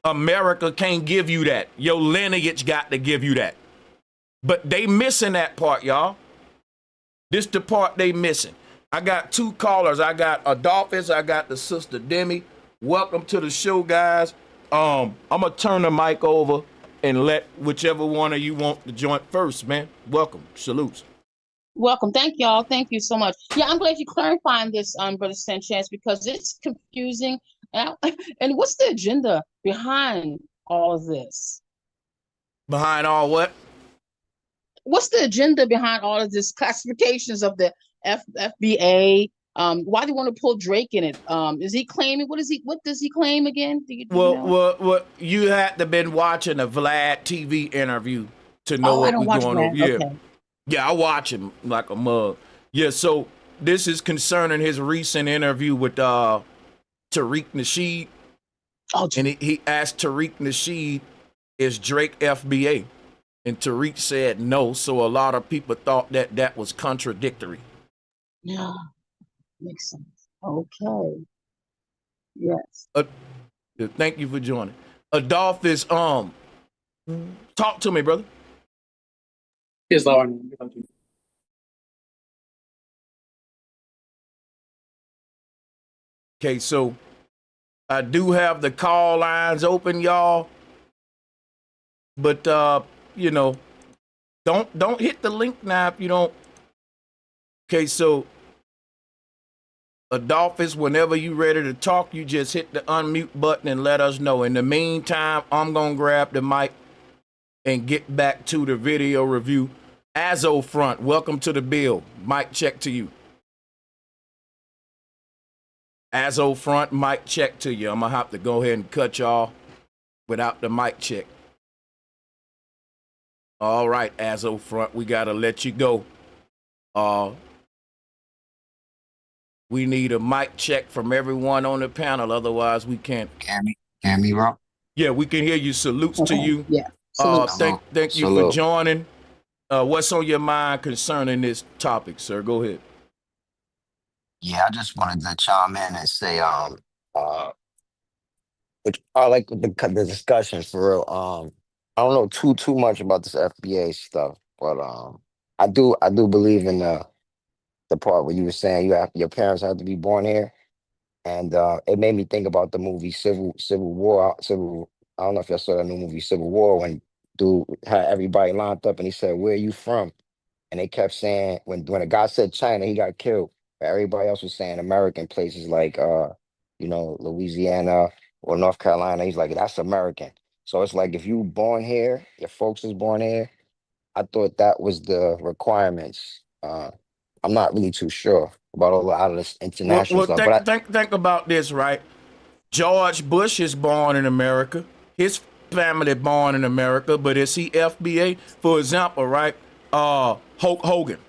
America can't give you that. Your lineage got to give you that. But they missing that part, y'all. This the part they missing. I got two callers. I got Adolphus. I got the sister Demi. Welcome to the show, guys. I'm gonna turn the mic over and let whichever one of you want to join first, man. Welcome. Salutes.
Welcome. Thank y'all. Thank you so much. Yeah, I'm glad you're clarifying this, Brother Sanchez, because it's confusing. And what's the agenda behind all of this?
Behind all what?
What's the agenda behind all of this classifications of the FBA? Why do you want to pull Drake in it? Is he claiming? What does he claim again? Do you know?
Well, you had to been watching a Vlad TV interview to know what was going on. Yeah.
Okay.
Yeah, I watch him like a mug. Yeah, so this is concerning his recent interview with Tariq Nasheed.
Oh,
and he asked Tariq Nasheed, is Drake FBA? And Tariq said no, so a lot of people thought that that was contradictory.
Yeah, makes sense. Okay. Yes.
Thank you for joining. Adolphus, talk to me, brother.
Yes, Lord.
Okay, so I do have the call lines open, y'all. But you know, don't hit the link now if you don't. Okay, so Adolphus, whenever you ready to talk, you just hit the unmute button and let us know. In the meantime, I'm gonna grab the mic and get back to the video review. Azo Front, welcome to the bill. Mic check to you. Azo Front, mic check to you. I'm gonna have to go ahead and cut y'all without the mic check. All right, Azo Front, we gotta let you go. We need a mic check from everyone on the panel, otherwise we can't.
Can me, Rob?
Yeah, we can hear you. Salutes to you.
Yeah. Salute.
Thank you for joining. What's on your mind concerning this topic, sir? Go ahead.
Yeah, I just wanted to chime in and say, which I like the discussion for real. I don't know too much about this FBA stuff, but I do believe in the part where you were saying your parents have to be born here, and it made me think about the movie Civil War. I don't know if y'all saw that new movie Civil War, when dude had everybody lined up and he said, "Where are you from?" And they kept saying, when a guy said China, he got killed. But everybody else was saying American places like Louisiana or North Carolina. He's like, that's American. So it's like, if you born here, your folks is born here. I thought that was the requirements. I'm not really too sure about all of this international
Well,
stuff. But
think about this, right? George Bush is born in America. His family born in America, but is he FBA? For example, right? Hulk Hogan.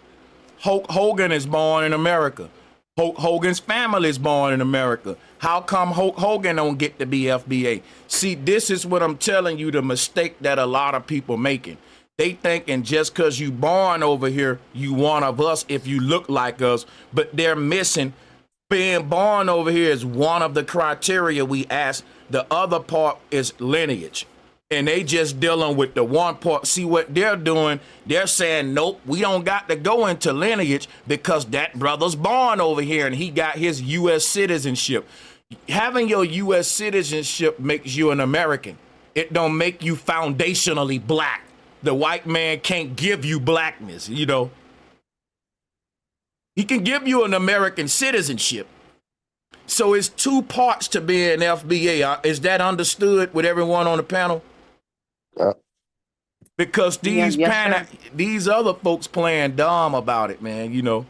Hulk Hogan is born in America. Hulk Hogan's family is born in America. How come Hulk Hogan don't get to be FBA? See, this is what I'm telling you, the mistake that a lot of people making. They thinking just because you born over here, you one of us if you look like us, but they're missing being born over here is one of the criteria we ask. The other part is lineage. And they just dealing with the one part. See what they're doing? They're saying, nope, we don't got to go into lineage because that brother's born over here and he got his U.S. citizenship. Having your U.S. citizenship makes you an American. It don't make you foundationally black. The white man can't give you blackness, you know. He can give you an American citizenship. So it's two parts to being FBA. Is that understood with everyone on the panel? Because these these other folks playing dumb about it, man, you know.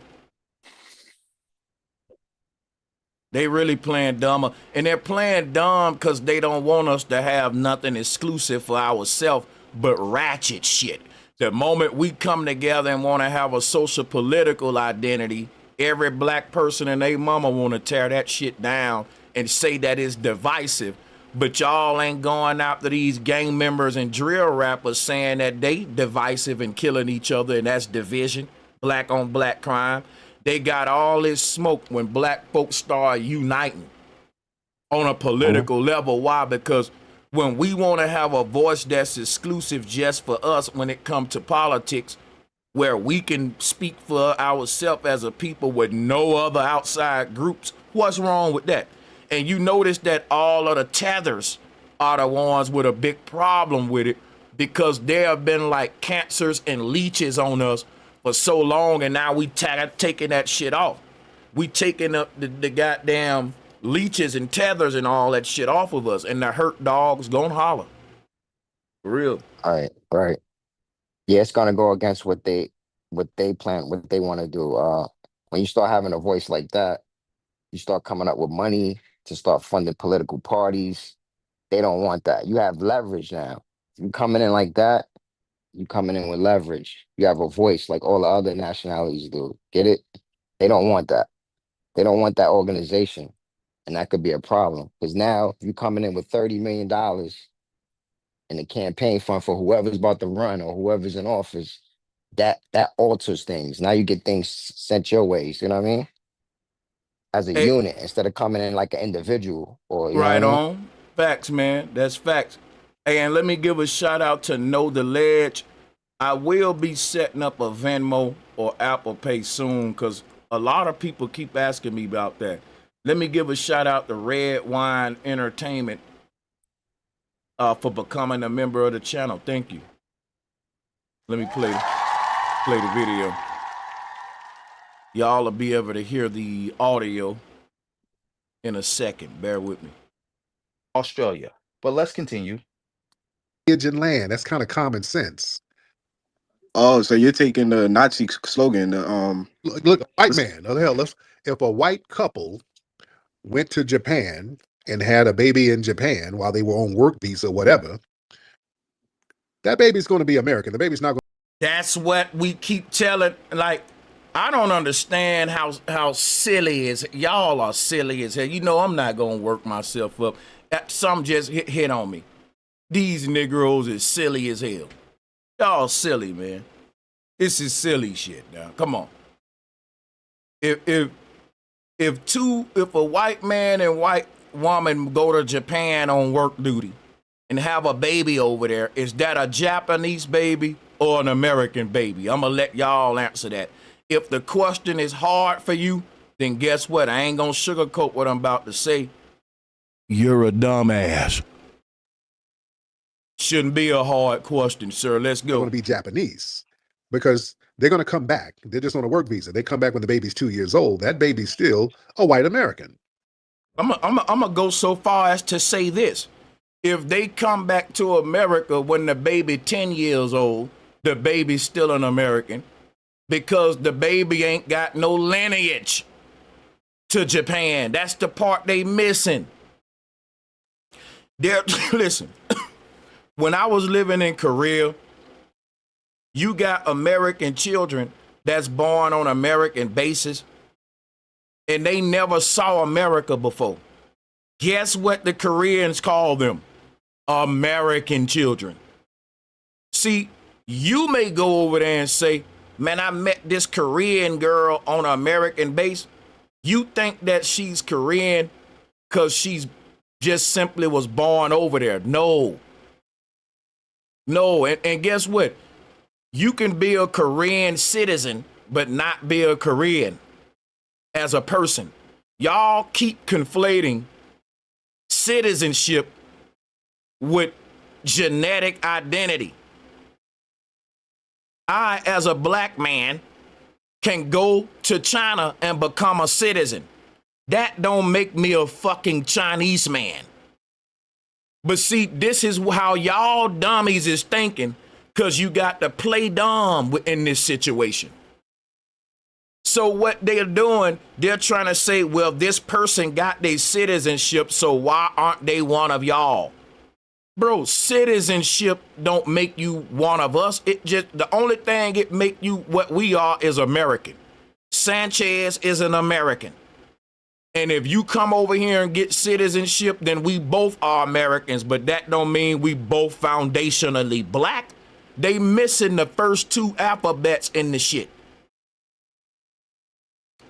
They really playing dumb. And they're playing dumb because they don't want us to have nothing exclusive for ourselves but ratchet shit. The moment we come together and want to have a social political identity, every black person and their mama want to tear that shit down and say that it's divisive. But y'all ain't going after these gang members and drill rappers saying that they divisive and killing each other, and that's division, black on black crime. They got all this smoke when black folks start uniting on a political level. Why? Because when we want to have a voice that's exclusive just for us when it comes to politics, where we can speak for ourselves as a people with no other outside groups, what's wrong with that? And you notice that all of the tethers are the ones with a big problem with it because there have been like cancers and leeches on us for so long, and now we taking that shit off. We taking up the goddamn leeches and tethers and all that shit off of us, and the hurt dogs gonna holler. For real.
Right. Yeah, it's gonna go against what they plan, what they want to do. When you start having a voice like that, you start coming up with money to start funding political parties. They don't want that. You have leverage now. You coming in like that, you coming in with leverage. You have a voice like all the other nationalities do. Get it? They don't want that. They don't want that organization. And that could be a problem. Because now you coming in with $30 million in the campaign fund for whoever's about to run or whoever's in office, that alters things. Now you get things sent your ways, you know what I mean? As a unit, instead of coming in like an individual, or you know what I mean?
On. Facts, man. That's facts. Hey, and let me give a shout out to Know the Ledge. I will be setting up a Venmo or Apple Pay soon because a lot of people keep asking me about that. Let me give a shout out to Red Wine Entertainment for becoming a member of the channel. Thank you. Let me play the video. Y'all will be able to hear the audio in a second. Bear with me.
Australia. But let's continue.
And land. That's kind of common sense.
Oh, so you're taking the Nazi slogan,
Look, white man. Oh, the hell, if a white couple went to Japan and had a baby in Japan while they were on work visa, whatever, that baby's going to be American. The baby's not going.
That's what we keep telling. Like, I don't understand how silly is y'all are silly as hell. You know I'm not gonna work myself up. Some just hit on me. These Negroes is silly as hell. Y'all silly, man. This is silly shit now. Come on. If a white man and white woman go to Japan on work duty and have a baby over there, is that a Japanese baby or an American baby? I'm gonna let y'all answer that. If the question is hard for you, then guess what? I ain't gonna sugarcoat what I'm about to say. You're a dumbass. Shouldn't be a hard question, sir. Let's go.
Going to be Japanese because they're going to come back. They're just on a work visa. They come back when the baby's 2 years old. That baby's still a white American.
I'm gonna go so far as to say this. If they come back to America when the baby 10 years old, the baby's still an American because the baby ain't got no lineage to Japan. That's the part they missing. Listen, when I was living in Korea, you got American children that's born on American bases, and they never saw America before. Guess what the Koreans call them? American children. See, you may go over there and say, man, I met this Korean girl on an American base. You think that she's Korean because she's just simply was born over there. No. And guess what? You can be a Korean citizen, but not be a Korean as a person. Y'all keep conflating citizenship with genetic identity. I, as a black man, can go to China and become a citizen. That don't make me a fucking Chinese man. But see, this is how y'all dummies is thinking because you got to play dumb in this situation. So what they're doing, they're trying to say, well, this person got their citizenship, so why aren't they one of y'all? Bro, citizenship don't make you one of us. It just, the only thing it make you what we are is American. Sanchez is an American. And if you come over here and get citizenship, then we both are Americans, but that don't mean we both foundationally black. They missing the first two alphabets in the shit.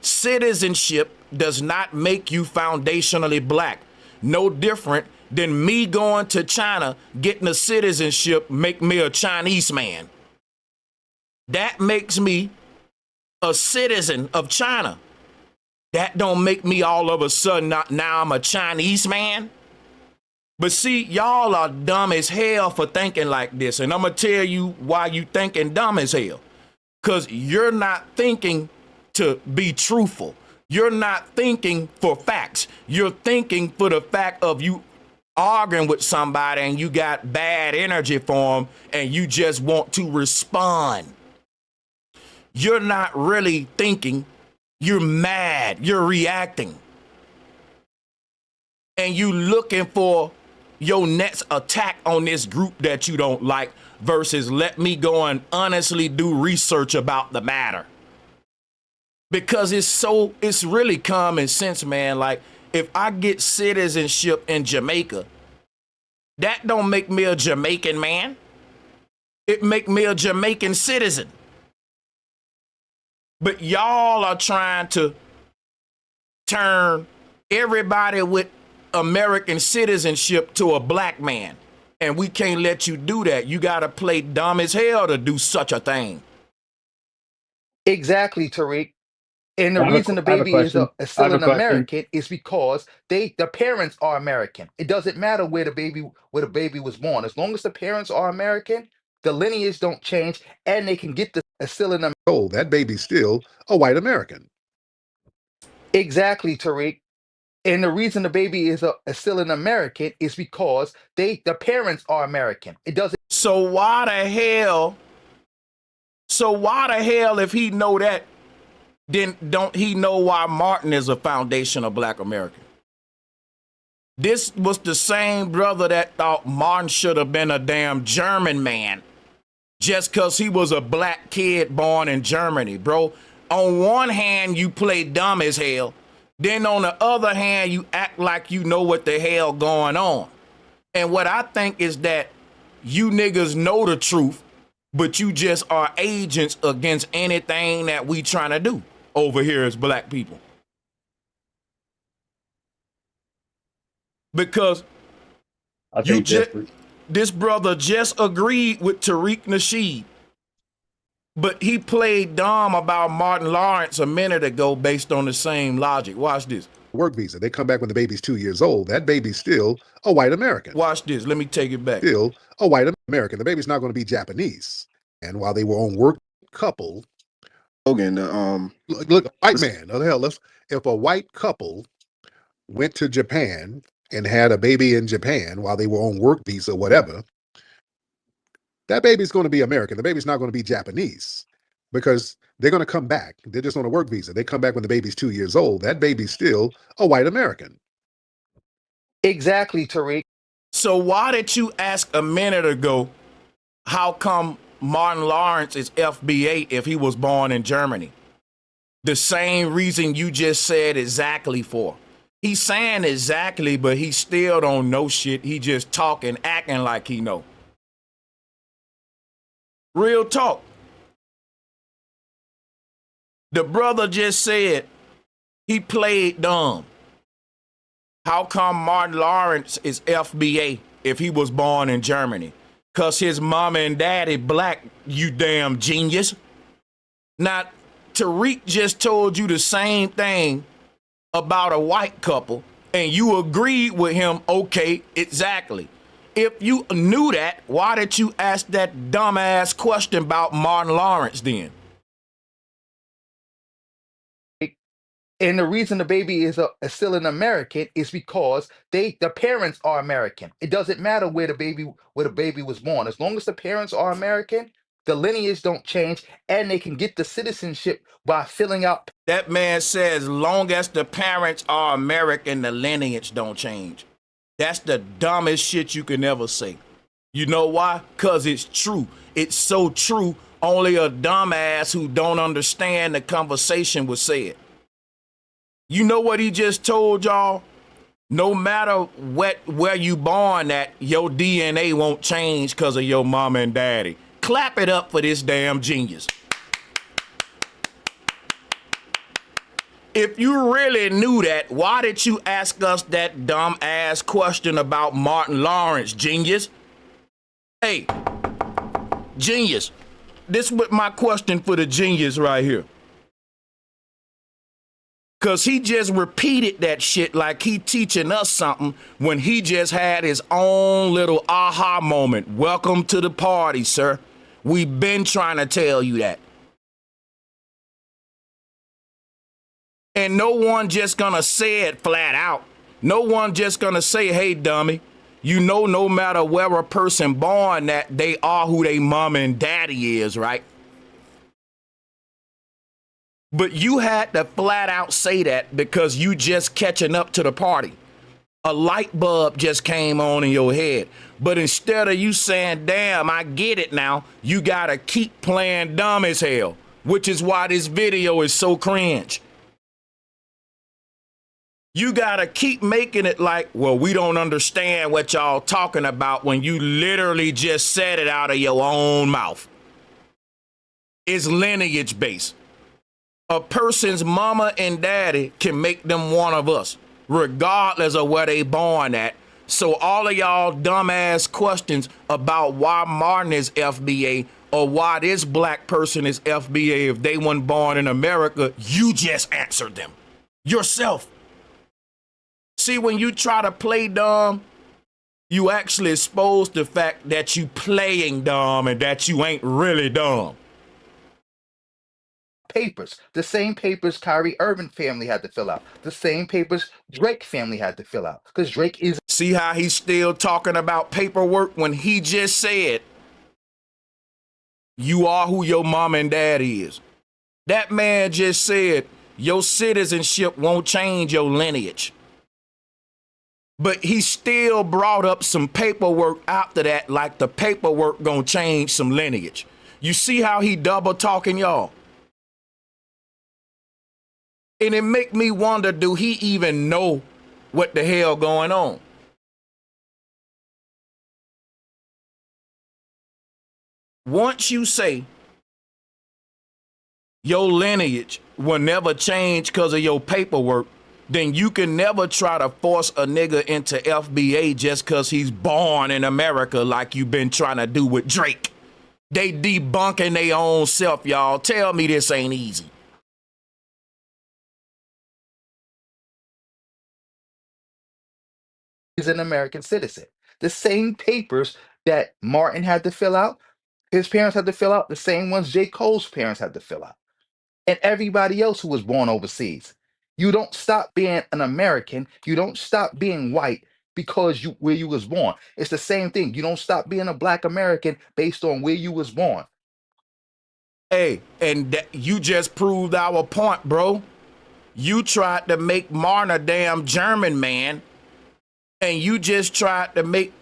Citizenship does not make you foundationally black. No different than me going to China, getting a citizenship, make me a Chinese man. That makes me a citizen of China. That don't make me all of a sudden now I'm a Chinese man. But see, y'all are dumb as hell for thinking like this. And I'm going to tell you why you thinking dumb as hell. Because you're not thinking to be truthful. You're not thinking for facts. You're thinking for the fact of you arguing with somebody and you got bad energy for them and you just want to respond. You're not really thinking. You're mad. You're reacting. And you looking for your next attack on this group that you don't like versus let me go and honestly do research about the matter. Because it's really common sense, man. Like, if I get citizenship in Jamaica, that don't make me a Jamaican man. It make me a Jamaican citizen. But y'all are trying to turn everybody with American citizenship to a black man. And we can't let you do that. You got to play dumb as hell to do such a thing.
Exactly, Tariq. And the reason the
I have a
baby is
question. I
still
have a
an
question.
American is because the parents are American. It doesn't matter where the baby was born. As long as the parents are American, the lineage don't change, and they can get the still an
old, that baby's still a white American.
exactly, Tariq. And the reason the baby is still an American is because the parents are American. It doesn't.
So why the hell? So why the hell, if he know that, then don't he know why Martin is a foundation of Black America? This was the same brother that thought Martin should have been a damn German man just because he was a black kid born in Germany, bro. On one hand, you play dumb as hell. Then on the other hand, you act like you know what the hell going on. And what I think is that you niggas know the truth, but you just are agents against anything that we trying to do over here as black people. Because
I think
this brother just agreed with Tariq Nasheed, but he played dumb about Martin Lawrence a minute ago based on the same logic. Watch this.
Work visa. They come back when the baby's 2 years old. That baby's still a white American.
Watch this. Let me take it back.
Still a white American. The baby's not going to be Japanese. And while they were on work couple,
Logan,
look, a white man. Oh, hell, if a white couple went to Japan and had a baby in Japan while they were on work visa, whatever, that baby's going to be American. The baby's not going to be Japanese because they're going to come back. They're just on a work visa. They come back when the baby's 2 years old. That baby's still a white American.
Exactly, Tariq.
So why did you ask a minute ago, how come Martin Lawrence is FBA if he was born in Germany? The same reason you just said exactly for. He's saying exactly, but he still don't know shit. He just talking, acting like he know. Real talk. The brother just said he played dumb. How come Martin Lawrence is FBA if he was born in Germany? Because his mama and daddy black, you damn genius. Now, Tariq just told you the same thing about a white couple, and you agreed with him, okay, exactly. If you knew that, why did you ask that dumbass question about Martin Lawrence then?
And the reason the baby is still an American is because the parents are American. It doesn't matter where the baby was born. As long as the parents are American, the lineage don't change, and they can get the citizenship by filling out.
That man says, long as the parents are American, the lineage don't change. That's the dumbest shit you can ever say. You know why? Because it's true. It's so true, only a dumbass who don't understand the conversation would say it. You know what he just told y'all? No matter where you born at, your DNA won't change because of your mama and daddy. Clap it up for this damn genius. If you really knew that, why did you ask us that dumb ass question about Martin Lawrence, genius? Hey, genius, this is my question for the genius right here. Because he just repeated that shit like he teaching us something when he just had his own little aha moment. Welcome to the party, sir. We've been trying to tell you that. And no one just gonna say it flat out. No one just gonna say, hey, dummy, you know no matter where a person born that they are who they mom and daddy is, right? But you had to flat out say that because you just catching up to the party. A light bulb just came on in your head. But instead of you saying, damn, I get it now, you gotta keep playing dumb as hell, which is why this video is so cringe. You gotta keep making it like, well, we don't understand what y'all talking about when you literally just said it out of your own mouth. It's lineage based. A person's mama and daddy can make them one of us, regardless of where they born at, So all of y'all dumbass questions about why Martin is FBA or why this black person is FBA if they weren't born in America, you just answered them yourself. See, when you try to play dumb, you actually expose the fact that you playing dumb and that you ain't really dumb.
Papers, the same papers Kyrie Irving family had to fill out, the same papers Drake family had to fill out, because Drake is.
See how he's still talking about paperwork when he just said you are who your mom and dad is. That man just said your citizenship won't change your lineage. But he still brought up some paperwork after that, like the paperwork gonna change some lineage. You see how he double talking, y'all? And it make me wonder, do he even know what the hell going on? Once you say your lineage will never change because of your paperwork, then you can never try to force a nigga into FBA just because he's born in America like you've been trying to do with Drake. They debunking their own self, y'all. Tell me this ain't easy.
He's an American citizen. The same papers that Martin had to fill out, his parents had to fill out, the same ones J. Cole's parents had to fill out, and everybody else who was born overseas. You don't stop being an American. You don't stop being white because where you was born. It's the same thing. You don't stop being a black American based on where you was born.
Hey, and you just proved our point, bro. You tried to make Martin a damn German man, and you just tried to make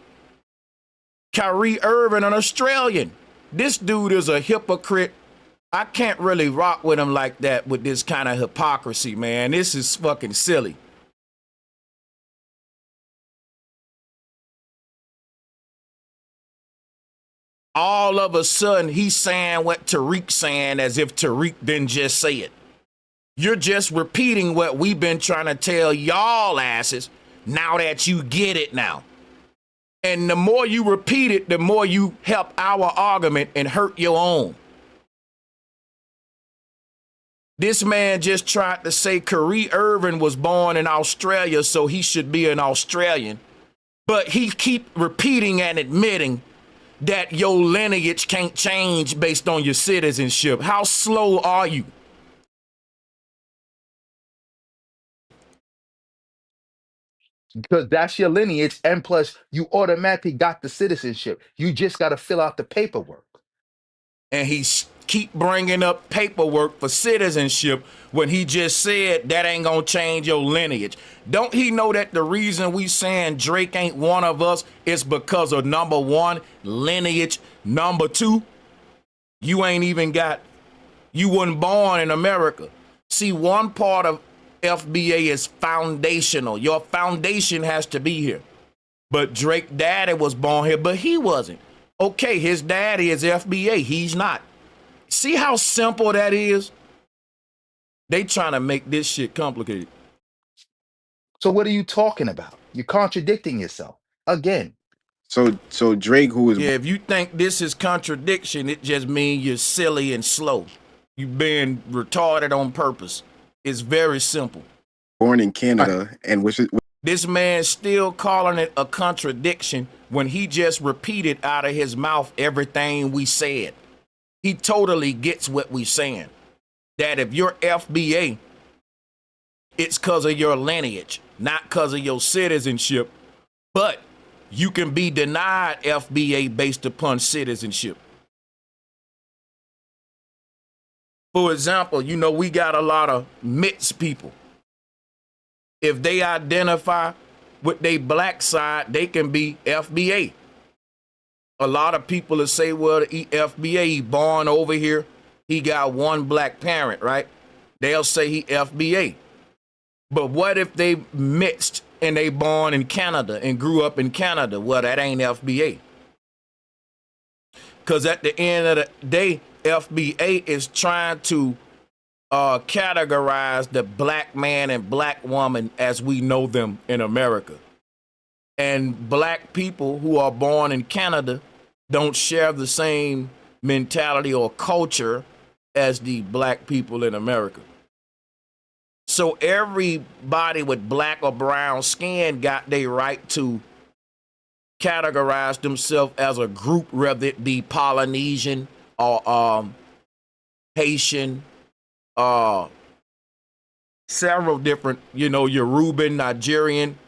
Kyrie Irving an Australian. This dude is a hypocrite. I can't really rock with him like that with this kind of hypocrisy, man. This is fucking silly. All of a sudden, he's saying what Tariq saying as if Tariq didn't just say it. You're just repeating what we've been trying to tell y'all asses now that you get it now. And the more you repeat it, the more you help our argument and hurt your own. This man just tried to say Kyrie Irving was born in Australia, so he should be an Australian. But he keep repeating and admitting that your lineage can't change based on your citizenship. How slow are you?
Because that's your lineage, and plus you automatically got the citizenship. You just got to fill out the paperwork.
And he keep bringing up paperwork for citizenship when he just said that ain't gonna change your lineage. Don't he know that the reason we saying Drake ain't one of us is because of number one, lineage, number two, you ain't even got, you wasn't born in America. See, one part of FBA is foundational. Your foundation has to be here. But Drake daddy was born here, but he wasn't. Okay, his daddy is FBA. He's not. See how simple that is? They trying to make this shit complicated.
So what are you talking about? You're contradicting yourself again.
So Drake, who was
Yeah, if you think this is contradiction, it just means you're silly and slow. You being retarded on purpose. It's very simple.
born in Canada and which is
This man's still calling it a contradiction when he just repeated out of his mouth everything we said. He totally gets what we saying. That if you're FBA, it's because of your lineage, not because of your citizenship. But you can be denied FBA based upon citizenship. For example, you know, we got a lot of mixed people. If they identify with their black side, they can be FBA. A lot of people will say, well, the FBA, he born over here. He got one black parent, right? They'll say he FBA. But what if they mixed and they born in Canada and grew up in Canada? Well, that ain't FBA. Because at the end of the day, FBA is trying to categorize the black man and black woman as we know them in America. And black people who are born in Canada don't share the same mentality or culture as the black people in America. So everybody with black or brown skin got their right to categorize themselves as a group, whether it be Polynesian or Haitian, several different, Yoruban, Nigerian.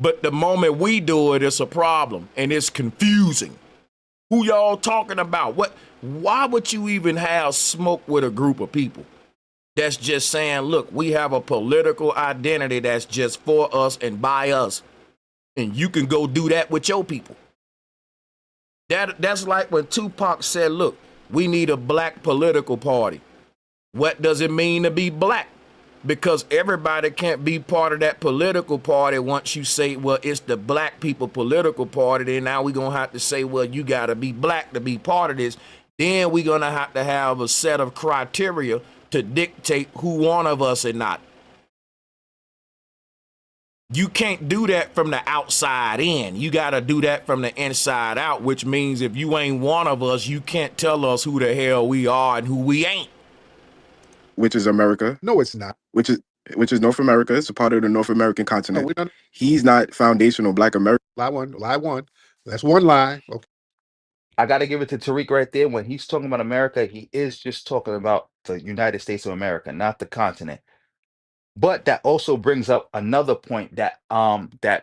But the moment we do it, it's a problem and it's confusing. Who y'all talking about? Why would you even have smoke with a group of people that's just saying, look, we have a political identity that's just for us and by us, and you can go do that with your people? That's like when Tupac said, look, we need a black political party. What does it mean to be black? Because everybody can't be part of that political party once you say, well, it's the black people political party. Then now we're going to have to say, well, you got to be black to be part of this. Then we're going to have a set of criteria to dictate who one of us or not. You can't do that from the outside in. You got to do that from the inside out, which means if you ain't one of us, you can't tell us who the hell we are and who we ain't.
Which is America.
No, it's not.
Which is North America. It's a part of the North American
No,
continent.
we don't.
He's not foundational black American.
Lie one. That's one lie. Okay.
I got to give it to Tariq right there. When he's talking about America, he is just talking about the United States of America, not the continent. But that also brings up another point that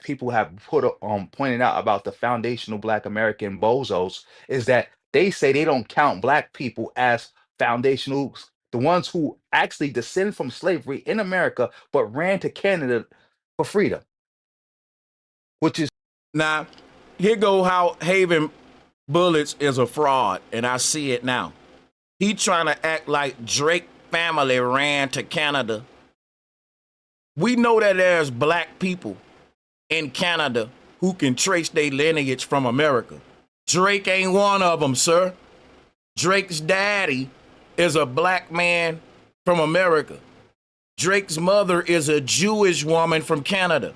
people have pointed out about the foundational Black American bozos, is that they say they don't count Black people as foundationals, the ones who actually descend from slavery in America but ran to Canada for freedom, which is
Now, here go how Haven Bullets is a fraud, and I see it now. He trying to act like Drake family ran to Canada. We know that there's black people in Canada who can trace their lineage from America. Drake ain't one of them, sir. Drake's daddy is a black man from America. Drake's mother is a Jewish woman from Canada.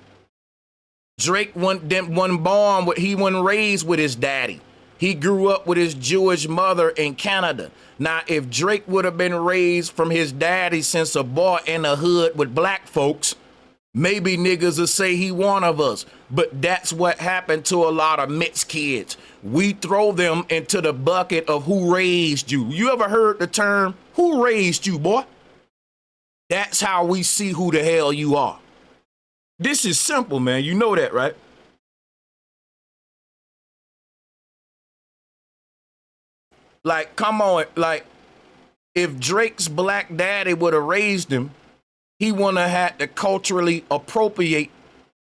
Drake wasn't born, he wasn't raised with his daddy. He grew up with his Jewish mother in Canada. Now, if Drake would have been raised from his daddy since a boy in the hood with black folks, maybe niggas will say he one of us. But that's what happened to a lot of mixed kids. We throw them into the bucket of who raised you. You ever heard the term, who raised you, boy? That's how we see who the hell you are. This is simple, man. You know that, right? Like, come on. Like, if Drake's black daddy would have raised him, he wouldn't have had to culturally appropriate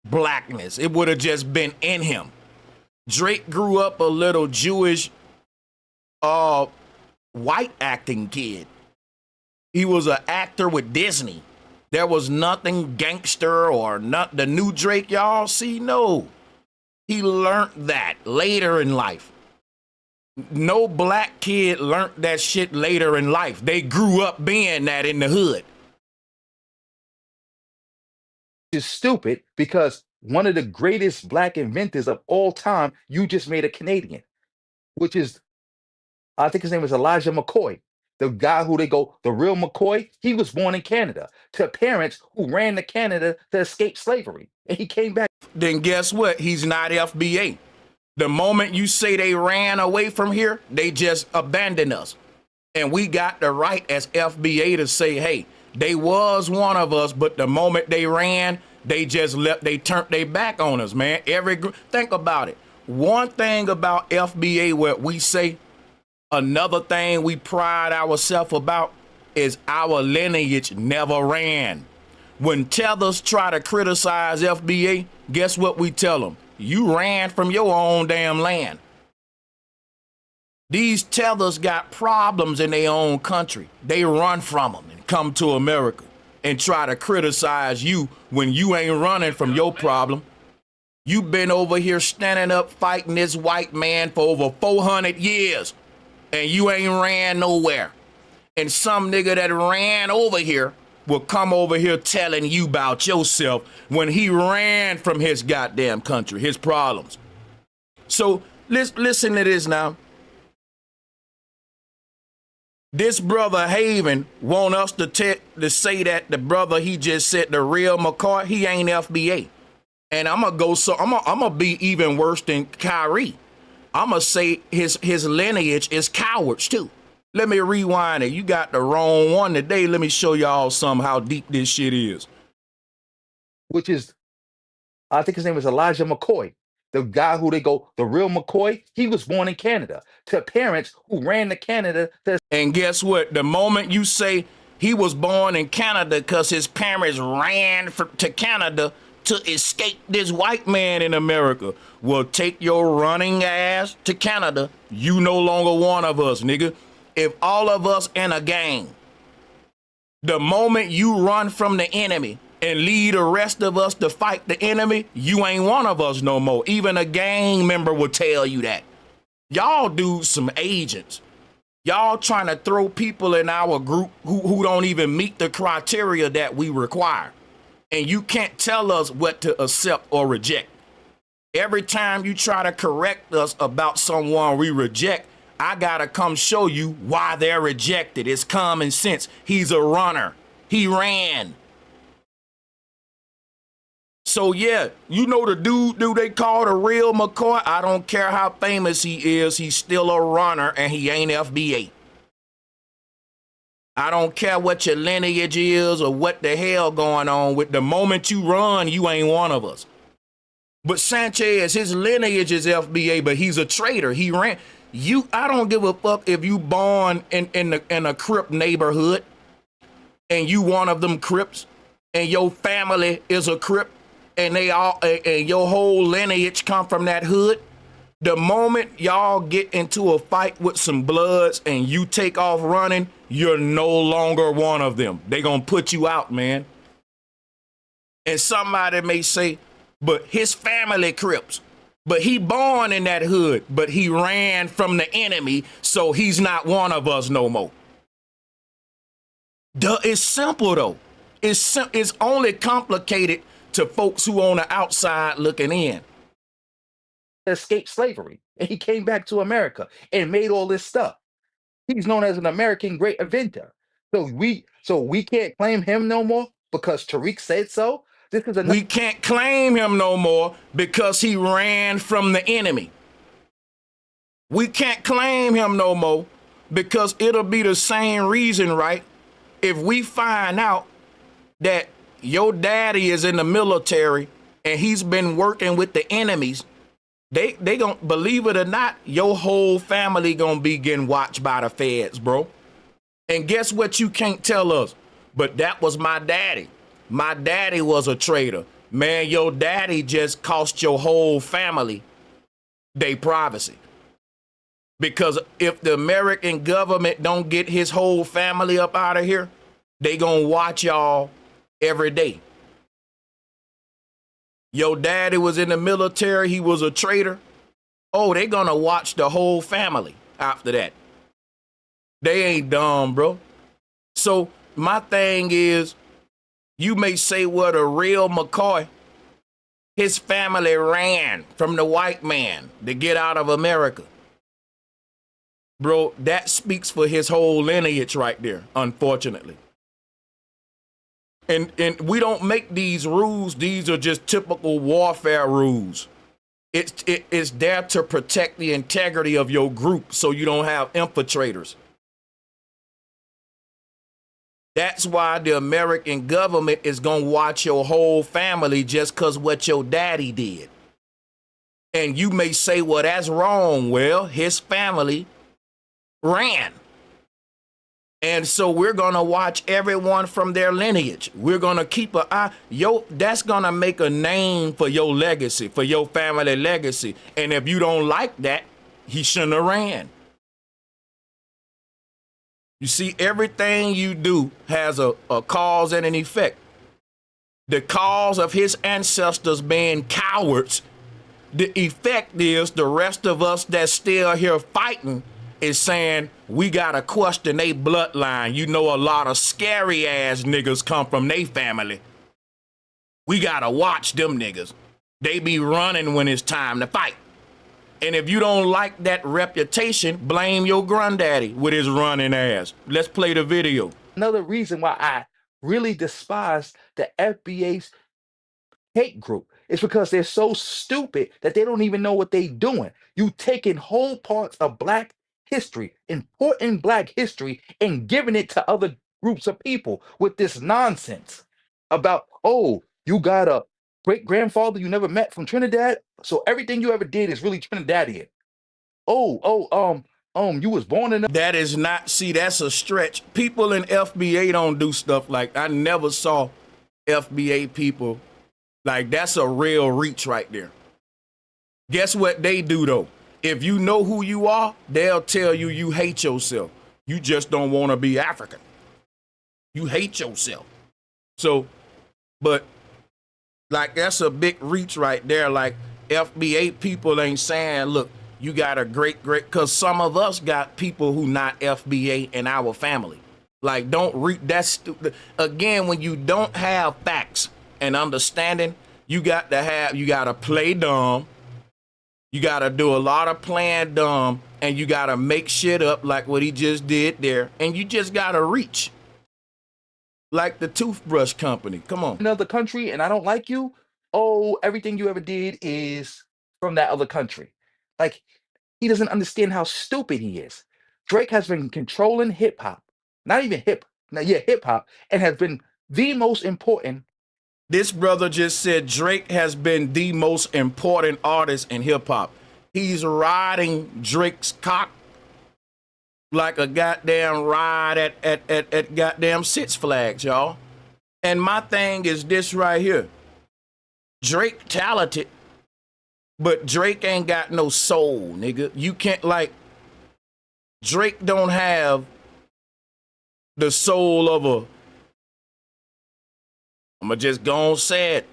blackness. It would have just been in him. Drake grew up a little Jewish, white acting kid. He was an actor with Disney. There was nothing gangster or not the new Drake y'all see. No, he learned that later in life. No black kid learned that shit later in life. They grew up being that in the hood.
is stupid because one of the greatest Black inventors of all time, you just made a Canadian, which is, I think his name is Elijah McCoy. The guy who they go, the real McCoy, he was born in Canada to parents who ran to Canada to escape slavery. And he came back.
Then guess what? He's not FBA. The moment you say they ran away from here, they just abandoned us. And we got the right as FBA to say, hey, they was one of us, but the moment they ran, they just they turned their back on us, man. Think about it. One thing about FBA, what we say, another thing we pride ourselves about is our lineage never ran. When tethers try to criticize FBA, guess what we tell them? You ran from your own damn land. These tethers got problems in their own country. They run from them and come to America and try to criticize you when you ain't running from your problem. You been over here standing up fighting this white man for over 400 years and you ain't ran nowhere. And some nigga that ran over here will come over here telling you about yourself when he ran from his goddamn country, his problems. So listen to this now. This brother Haven want us to say that the brother he just said, the real McCoy, he ain't FBA. And I'm gonna be even worse than Kyrie. I'm gonna say his lineage is cowards too. Let me rewind it. You got the wrong one today. Let me show y'all some how deep this shit is.
Which is, I think his name is Elijah McCoy. The guy who they go, the real McCoy, he was born in Canada to parents who ran to Canada.
And guess what? The moment you say he was born in Canada because his parents ran to Canada to escape this white man in America, well, take your running ass to Canada. You no longer one of us, nigga. If all of us in a gang, the moment you run from the enemy and lead the rest of us to fight the enemy, you ain't one of us no more. Even a gang member will tell you that. Y'all do some agents. Y'all trying to throw people in our group who don't even meet the criteria that we require. And you can't tell us what to accept or reject. Every time you try to correct us about someone we reject, I gotta come show you why they're rejected. It's common sense. He's a runner. He ran. So yeah, you know the dude they call the real McCoy? I don't care how famous he is, he's still a runner and he ain't FBA. I don't care what your lineage is or what the hell going on with. The moment you run, you ain't one of us. But Sanchez, his lineage is FBA, but he's a traitor. He ran. I don't give a fuck if you born in a Crip neighborhood and you one of them Crips and your family is a Crip and and your whole lineage come from that hood. The moment y'all get into a fight with some Bloods and you take off running, you're no longer one of them. They gonna put you out, man. And somebody may say, but his family Crips. But he born in that hood, but he ran from the enemy, so he's not one of us no more. It's simple though. It's only complicated to folks who on the outside looking in.
Escaped slavery, and he came back to America and made all this stuff. He's known as an American great inventor. So we can't claim him no more because Tariq said so.
We can't claim him no more because he ran from the enemy. We can't claim him no more because it'll be the same reason, right? If we find out that your daddy is in the military and he's been working with the enemies, they gonna, believe it or not, your whole family gonna be getting watched by the feds, bro. And guess what you can't tell us? But that was my daddy. My daddy was a traitor. Man, your daddy just cost your whole family their privacy. Because if the American government don't get his whole family up out of here, they gonna watch y'all every day. Your daddy was in the military, he was a traitor. Oh, they gonna watch the whole family after that. They ain't dumb, bro. So my thing is, you may say, well, the real McCoy, his family ran from the white man to get out of America. Bro, that speaks for his whole lineage right there, unfortunately. And we don't make these rules. These are just typical warfare rules. It's there to protect the integrity of your group so you don't have infiltrators. That's why the American government is going to watch your whole family just because what your daddy did. And you may say, well, that's wrong. Well, his family ran. And so we're going to watch everyone from their lineage. We're going to keep an eye. That's going to make a name for your legacy, for your family legacy. And if you don't like that, he shouldn't have ran. You see, everything you do has a cause and an effect. The cause of his ancestors being cowards, the effect is the rest of us that's still here fighting is saying we gotta question they bloodline. You know, a lot of scary ass niggas come from they family. We gotta watch them niggas. They be running when it's time to fight. And if you don't like that reputation, blame your granddaddy with his running ass. Let's play the video.
Another reason why I really despise the FBA's hate group is because they're so stupid that they don't even know what they're doing. You taking whole parts of Black history, important Black history, and giving it to other groups of people with this nonsense about, oh, you got a great grandfather you never met from Trinidad, so everything you ever did is really Trinidadian. You was born in.
That is not, see, that's a stretch. People in FBA don't do stuff like, I never saw FBA people, like that's a real reach right there. Guess what they do though? If you know who you are, they'll tell you you hate yourself. You just don't want to be African. You hate yourself. So, but like that's a big reach right there. Like FBA people ain't saying, look, you got a great, because some of us got people who not FBA in our family. Like, don't read, that's stupid. Again, when you don't have facts and understanding, you got to play dumb. You got to do a lot of playing dumb, and you got to make shit up like what he just did there. And you just got to reach. Like the toothbrush company. Come on.
Another country and I don't like you. Oh, everything you ever did is from that other country. Like, he doesn't understand how stupid he is. Drake has been controlling hip hop, not even hip hop, and has been the most important.
This brother just said Drake has been the most important artist in hip hop. He's riding Drake's cock like a goddamn ride at goddamn Six Flags, y'all. And my thing is this right here. Drake talented, but Drake ain't got no soul, nigga. You can't, like, Drake don't have the soul of a, I'ma just go and say it,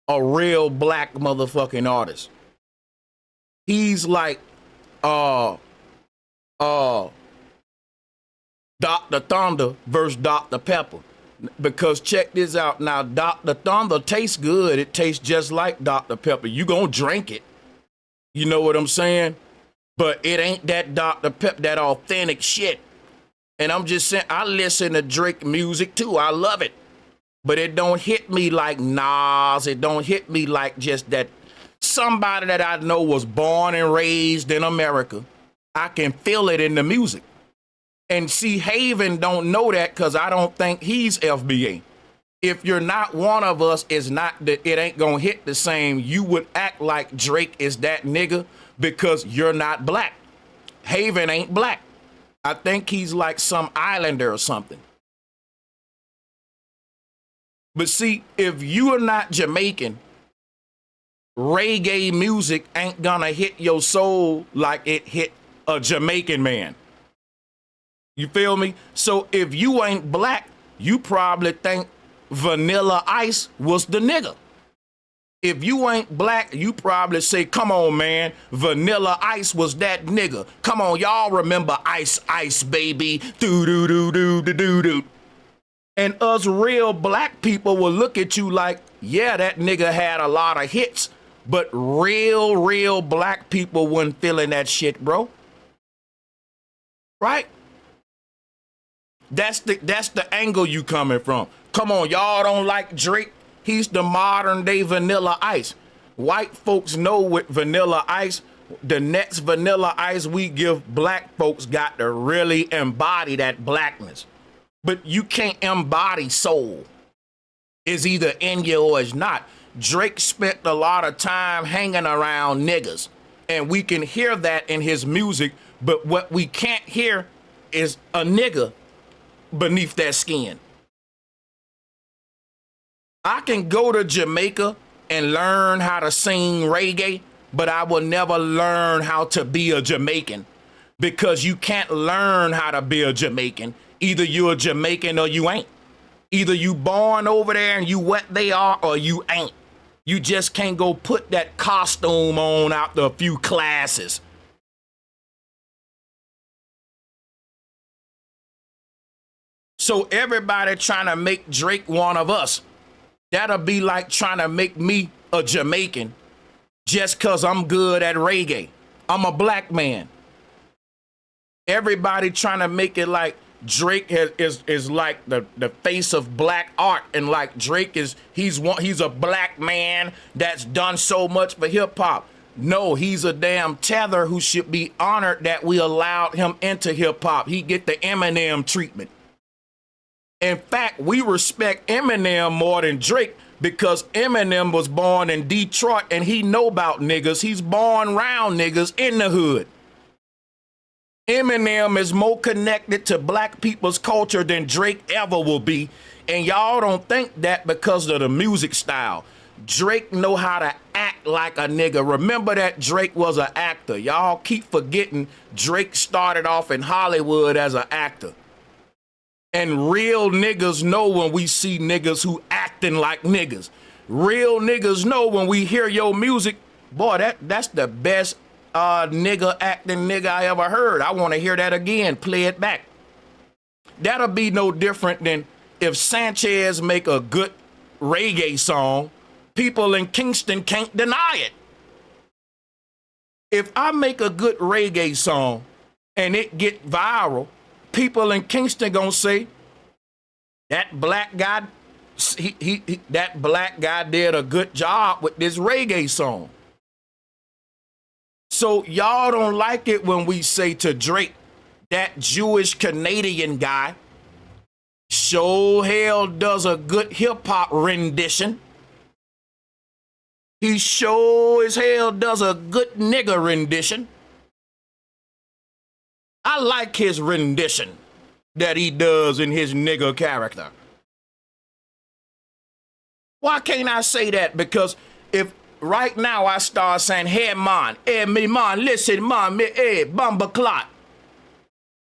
a real Black motherfucking artist. He's like, Dr. Thunder versus Dr. Pepper. Because check this out now, Dr. Thunder tastes good. It tastes just like Dr. Pepper. You gonna drink it. You know what I'm saying? But it ain't that Dr. Pepper, that authentic shit. And I'm just saying, I listen to Drake music too. I love it. But it don't hit me like Nas. It don't hit me like just that somebody that I know was born and raised in America. I can feel it in the music. And see, Haven don't know that because I don't think he's FBA. If you're not one of us, it's not that it ain't gonna hit the same. You would act like Drake is that nigga because you're not Black. Haven ain't Black. I think he's like some islander or something. But see, if you are not Jamaican, reggae music ain't gonna hit your soul like it hit a Jamaican man. You feel me? So if you ain't Black, you probably think Vanilla Ice was the nigga. If you ain't Black, you probably say, come on, man, Vanilla Ice was that nigga. Come on, y'all remember Ice Ice, baby. Do-do-do-do-do-do-do. And us real Black people will look at you like, yeah, that nigga had a lot of hits, but real Black people wasn't feeling that shit, bro. Right? That's the angle you coming from. Come on, y'all don't like Drake. He's the modern day Vanilla Ice. White folks know with Vanilla Ice, the next Vanilla Ice we give Black folks got to really embody that Blackness. But you can't embody soul. It's either in you or it's not. Drake spent a lot of time hanging around niggas, and we can hear that in his music, but what we can't hear is a nigga beneath that skin. I can go to Jamaica and learn how to sing reggae, but I will never learn how to be a Jamaican because you can't learn how to be a Jamaican. Either you're a Jamaican or you ain't. Either you born over there and you what they are or you ain't. You just can't go put that costume on after a few classes. So everybody trying to make Drake one of us. That'll be like trying to make me a Jamaican just because I'm good at reggae. I'm a black man. Everybody trying to make it like Drake is like the face of black art, and like Drake he's a black man that's done so much for hip hop. No, he's a damn tether who should be honored that we allowed him into hip hop. He get the Eminem treatment. In fact, we respect Eminem more than Drake because Eminem was born in Detroit and he know about niggas. He's born around niggas in the hood. Eminem is more connected to black people's culture than Drake ever will be. And y'all don't think that because of the music style. Drake know how to act like a nigga. Remember that Drake was an actor. Y'all keep forgetting Drake started off in Hollywood as an actor. And real niggas know when we see niggas who acting like niggas. Real niggas know when we hear your music, boy, that's the best nigga acting nigga I ever heard. I want to hear that again. Play it back. That'll be no different than if Sanchez make a good reggae song, people in Kingston can't deny it. If I make a good reggae song and it get viral, people in Kingston gonna say that black guy, that black guy did a good job with this reggae song. So y'all don't like it when we say to Drake, that Jewish Canadian guy sure hell does a good hip hop rendition. He sure as hell does a good nigga rendition. I like his rendition that he does in his nigga character. Why can't I say that? Because if right now I start saying, hey man, listen man, me, hey, bumba clot.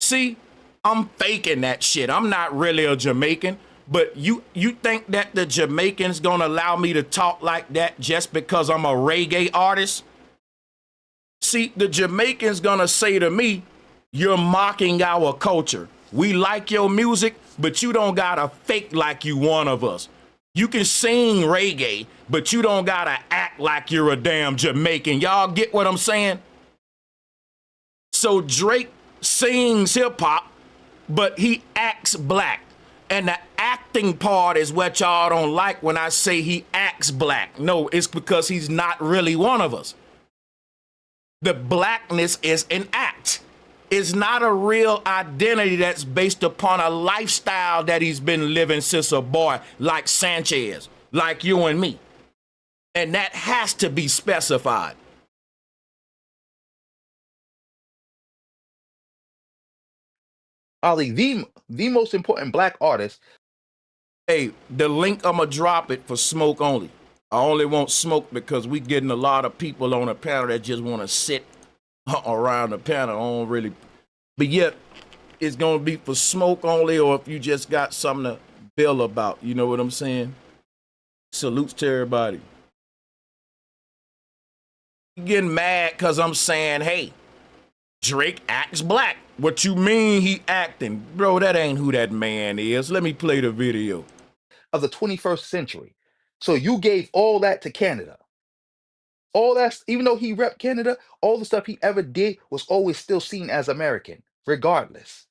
See, I'm faking that shit. I'm not really a Jamaican, but you think that the Jamaicans gonna allow me to talk like that just because I'm a reggae artist? See, the Jamaicans gonna say to me, you're mocking our culture. We like your music, but you don't gotta fake like you one of us. You can sing reggae, but you don't gotta act like you're a damn Jamaican. Y'all get what I'm saying? So Drake sings hip hop, but he acts black. And the acting part is what y'all don't like when I say he acts black. No, it's because he's not really one of us. The blackness is an act. It's not a real identity that's based upon a lifestyle that he's been living since a boy, like Sanchez, like you and me. And that has to be specified.
Ali, the most important black artist.
Hey, the link, I'ma drop it for smoke only. I only want smoke because we getting a lot of people on the panel that just want to sit around the panel. I don't really, but yet it's gonna be for smoke only, or if you just got something to bill about. You know what I'm saying? Salutes to everybody. You getting mad because I'm saying, hey, Drake acts black. What you mean he acting? Bro, that ain't who that man is. Let me play the video.
Of the 21st century. So you gave all that to Canada. All that, even though he repped Canada, all the stuff he ever did was always still seen as American, regardless.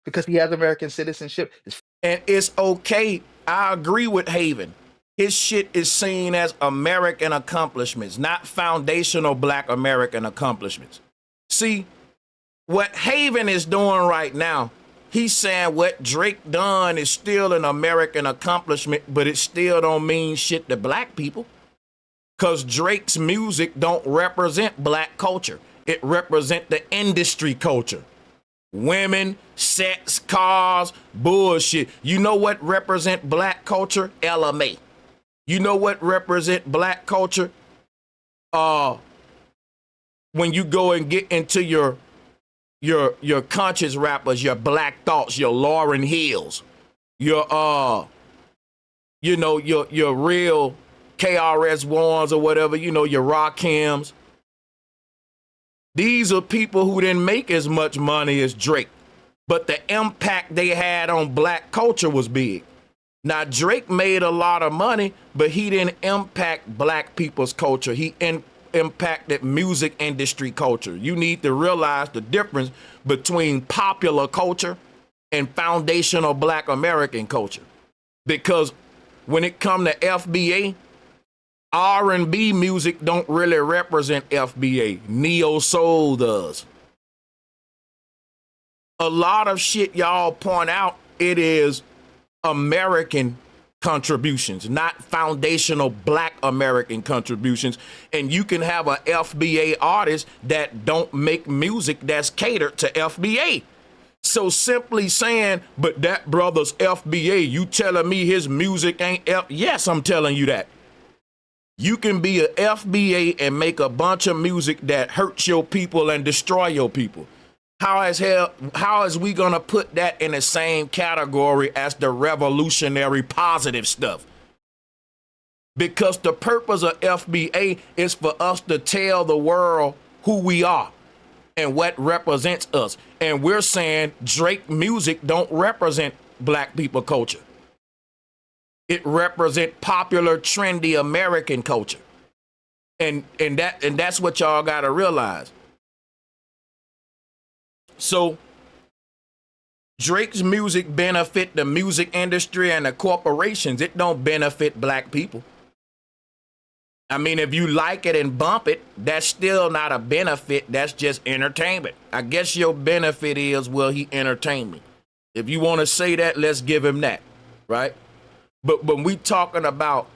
Because he has American citizenship.
And it's okay. I agree with Haven. His shit is seen as American accomplishments, not foundational black American accomplishments. See, what Haven is doing right now, he's saying what Drake done is still an American accomplishment, but it still don't mean shit to black people. Because Drake's music don't represent black culture. It represent the industry culture. Women, sex, cars, bullshit. You know what represent black culture? LMA. You know what represent black culture? When you go and get into your conscious rappers, your Black Thoughts, your Lauryn Hills, your your real KRS-Ones or whatever, your Rakims. These are people who didn't make as much money as Drake. but the impact they had on black culture was big. Now, Drake made a lot of money, but he didn't impact black people's culture. He impacted music industry culture. You need to realize the difference between popular culture and foundational black American culture. Because when it comes to FBA, R&B music don't really represent FBA. Neo soul does. A lot of shit y'all point out, it is American contributions, not foundational black American contributions. And you can have a FBA artist that don't make music that's catered to FBA. So simply saying, but that brother's FBA, you telling me his music ain't Yes, I'm telling you that. You can be a FBA and make a bunch of music that hurts your people and destroy your people. How is we gonna put that in the same category as the revolutionary positive stuff? Because the purpose of FBA is for us to tell the world who we are and what represents us. And we're saying Drake music don't represent black people culture. It represents popular, trendy American culture. And that's what y'all gotta realize. So Drake's music benefit the music industry and the corporations. It don't benefit black people. I mean, if you like it and bump it, that's still not a benefit. That's just entertainment. I guess your benefit is, well, he entertained me. If you want to say that, let's give him that, right? But when we talking about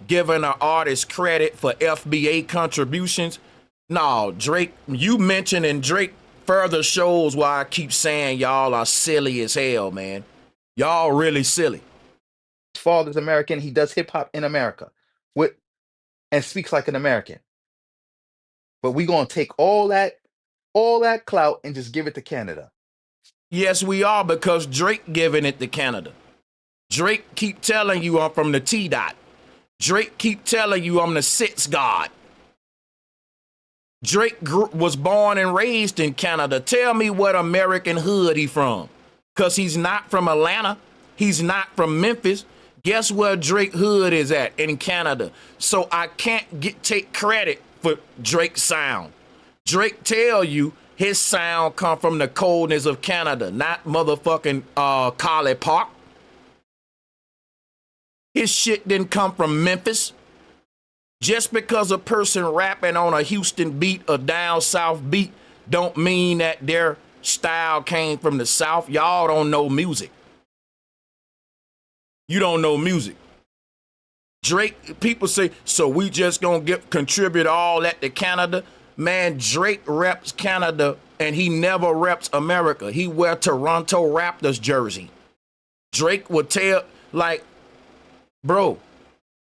giving an artist credit for FBA contributions, no, Drake, you mentioning Drake further shows why I keep saying y'all are silly as hell, man. Y'all really silly.
His father's American. He does hip hop in America and speaks like an American. But we gonna take all that clout and just give it to Canada.
Yes, we are, because Drake giving it to Canada. Drake keep telling you I'm from the T-Dot. Drake keep telling you I'm the Six God. Drake was born and raised in Canada. Tell me what American hood he from. Because he's not from Atlanta. He's not from Memphis. Guess where Drake hood is at? In Canada. So I can't take credit for Drake's sound. Drake tell you his sound come from the coldness of Canada, not motherfucking College Park. His shit didn't come from Memphis. Just because a person rapping on a Houston beat or down south beat don't mean that their style came from the South. Y'all don't know music. You don't know music. Drake, people say, so we just gonna contribute all that to Canada? Man, Drake reps Canada and he never reps America. He wear Toronto Raptors jersey. Drake would tell, like, bro,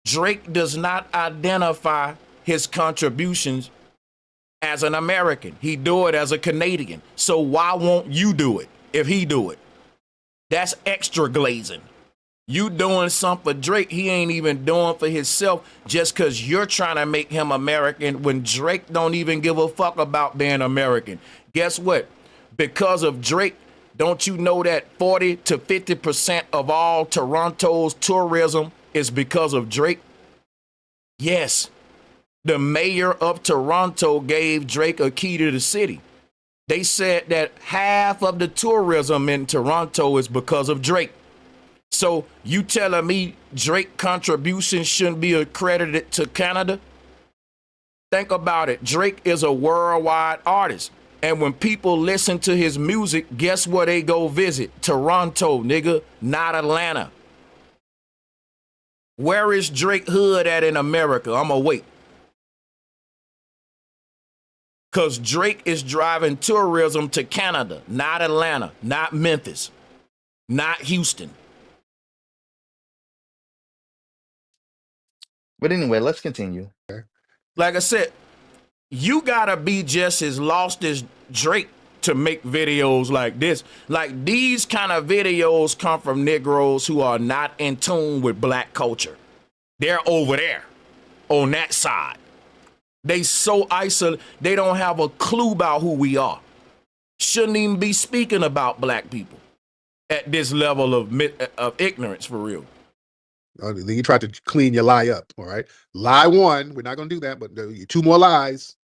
Drake does not identify his contributions as an American. He do it as a Canadian. So why won't you do it if he do it? That's extra glazing. You doing something for Drake he ain't even doing for himself just because you're trying to make him American when Drake don't even give a fuck about being American. Guess what? Because of Drake, don't you know that 40 to 50% of all Toronto's tourism is because of Drake? Yes. The mayor of Toronto gave Drake a key to the city. They said that half of the tourism in Toronto is because of Drake. So you telling me Drake contributions shouldn't be accredited to Canada? Think about it. Drake is a worldwide artist. And when people listen to his music, guess where they go visit? Toronto, nigga, not Atlanta. Where is Drake hood at in America? I'ma wait. Because Drake is driving tourism to Canada, not Atlanta, not Memphis, not Houston.
But anyway, let's continue.
Like I said, you gotta be just as lost as Drake to make videos like this. Like, these kind of videos come from Negroes who are not in tune with black culture. They're over there on that side. They so isolated, they don't have a clue about who we are. shouldn't even be speaking about black people at this level of ignorance for real.
Then you tried to clean your lie up. All right. Lie one. We're not going to do that, but two more lies.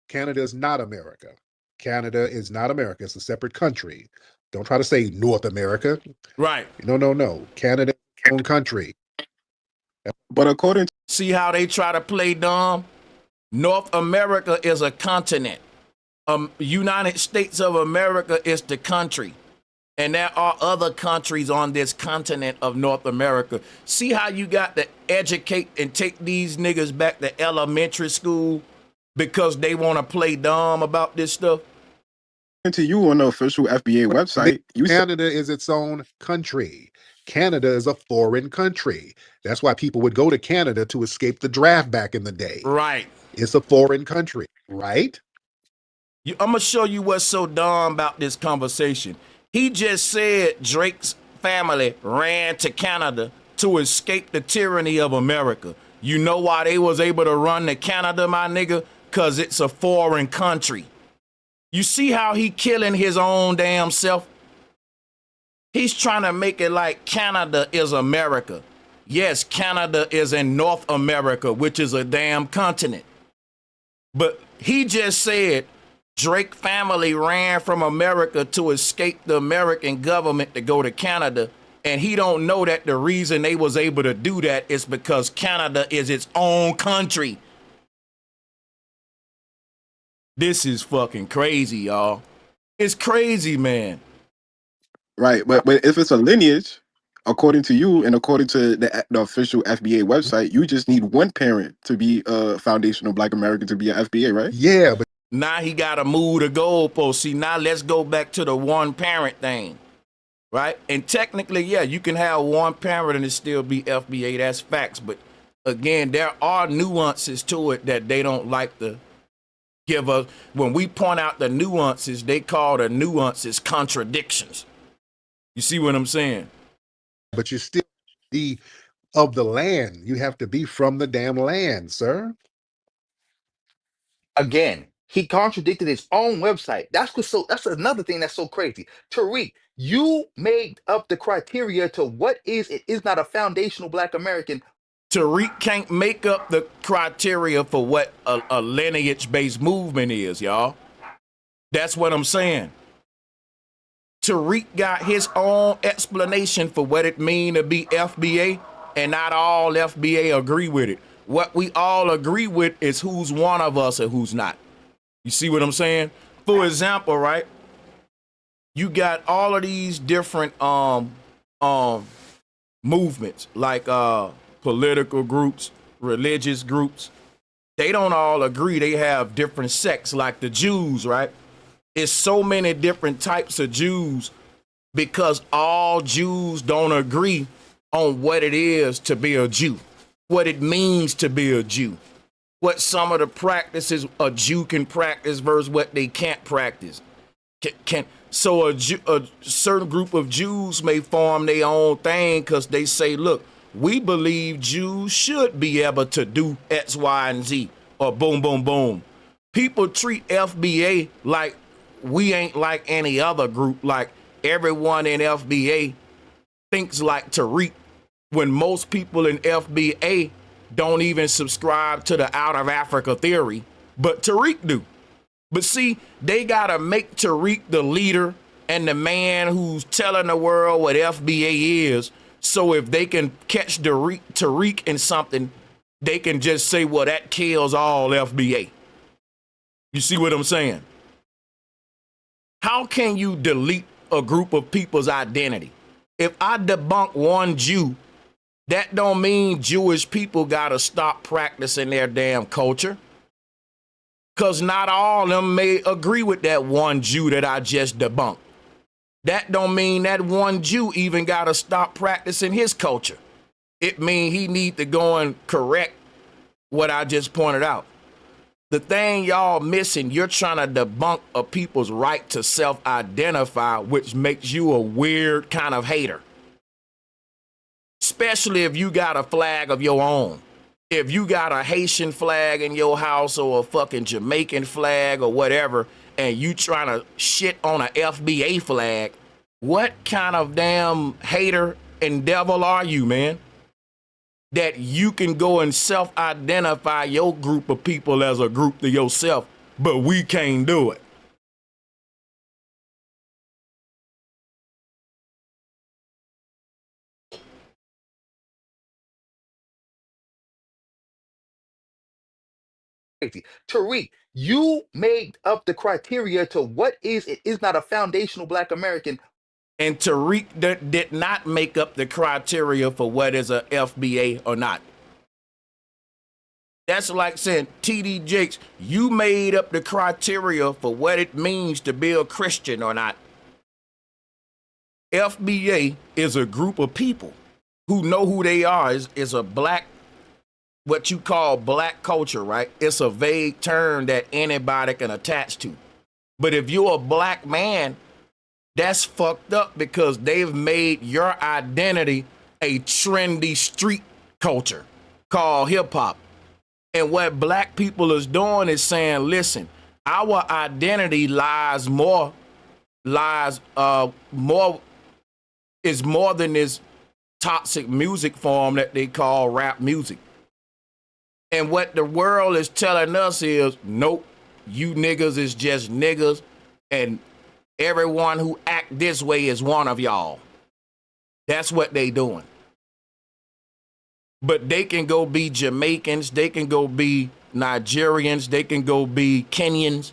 Canada is not America. Canada is not America. It's a separate country. Don't try to say North America.
Right.
No. Canada is its own country.
But according to
See how they try to play dumb? North America is a continent. United States of America is the country. And there are other countries on this continent of North America. See how you got to educate and take these niggas back to elementary school because they want to play dumb about this stuff?
you on the official FBA website, you said
Canada is its own country. Canada is a foreign country. That's why people would go to Canada to escape the draft back in the day.
Right.
It's a foreign country, right?
I'm going to show you what's so dumb about this conversation. He just said Drake's family ran to Canada to escape the tyranny of America. You know why they was able to run to Canada, my nigga? Because it's a foreign country. You see how he killing his own damn self? He's trying to make it like Canada is America. Yes, Canada is in North America, which is a damn continent. But he just said Drake family ran from America to escape the American government to go to Canada. And he don't know that the reason they was able to do that is because Canada is its own country. This is fucking crazy, y'all. It's crazy, man.
right, but if it's a lineage, according to you and according to the official FBA website, you just need one parent to be a foundational Black American to be an FBA, right?
Yeah, but
Now he got to move the goalpost. See, now let's go back to the one parent thing, right? And technically, yeah, you can have one parent and it still be FBA. That's facts. But again, there are nuances to it that they don't like to give us. When we point out the nuances, they call the nuances contradictions. You see what I'm saying?
you still be of the land. You have to be from the damn land, sir.
Again, he contradicted his own website. That's another thing that's so crazy. Tariq, you made up the criteria to what is it is not a foundational Black American.
Tariq can't make up the criteria for what a lineage-based movement is, y'all. That's what I'm saying. Tariq got his own explanation for what it mean to be FBA, and not all FBA agree with it. What we all agree with is who's one of us and who's not. You see what I'm saying? For example, right? You got all of these different movements, like political groups, religious groups. They don't all agree. They have different sects, like the Jews, right? It's so many different types of Jews because all Jews don't agree on what it is to be a Jew, what it means to be a Jew, what some of the practices a Jew can practice versus what they can't practice. So a certain group of Jews may form their own thing because they say, look, we believe Jews should be able to do X, Y, and Z, or boom, boom, boom. People treat FBA like we ain't like any other group, like everyone in FBA thinks like Tariq, when most people in FBA don't even subscribe to the out of Africa theory, but Tariq do. But see, they gotta make Tariq the leader and the man who's telling the world what FBA is, so if they can catch Tariq in something, they can just say, well, that kills all FBA. You see what I'm saying? How can you delete a group of people's identity? If I debunk one Jew, that don't mean Jewish people gotta stop practicing their damn culture. Because not all of them may agree with that one Jew that I just debunked. That don't mean that one Jew even gotta stop practicing his culture. It mean he need to go and correct what I just pointed out. The thing y'all missing, you're trying to debunk a people's right to self-identify, which makes you a weird kind of hater. Especially if you got a flag of your own. If you got a Haitian flag in your house or a fucking Jamaican flag or whatever, and you trying to shit on a FBA flag, what kind of damn hater and devil are you, man? That you can go and self-identify your group of people as a group to yourself, but we can't do it.
Tariq, you made up the criteria to what is it is not a foundational Black American.
And Tariq did not make up the criteria for what is a FBA or not. That's like saying, TD Jakes, you made up the criteria for what it means to be a Christian or not. FBA is a group of people who know who they are. Is a black, what you call black culture, right? It's a vague term that anybody can attach to. But if you're a black man, that's fucked up because they've made your identity a trendy street culture called hip hop. And what black people is doing is saying, listen, our identity is more than this toxic music form that they call rap music. And what the world is telling us is, nope, you niggas is just niggas, and everyone who act this way is one of y'all. That's what they doing. But they can go be Jamaicans, they can go be Nigerians, they can go be Kenyans.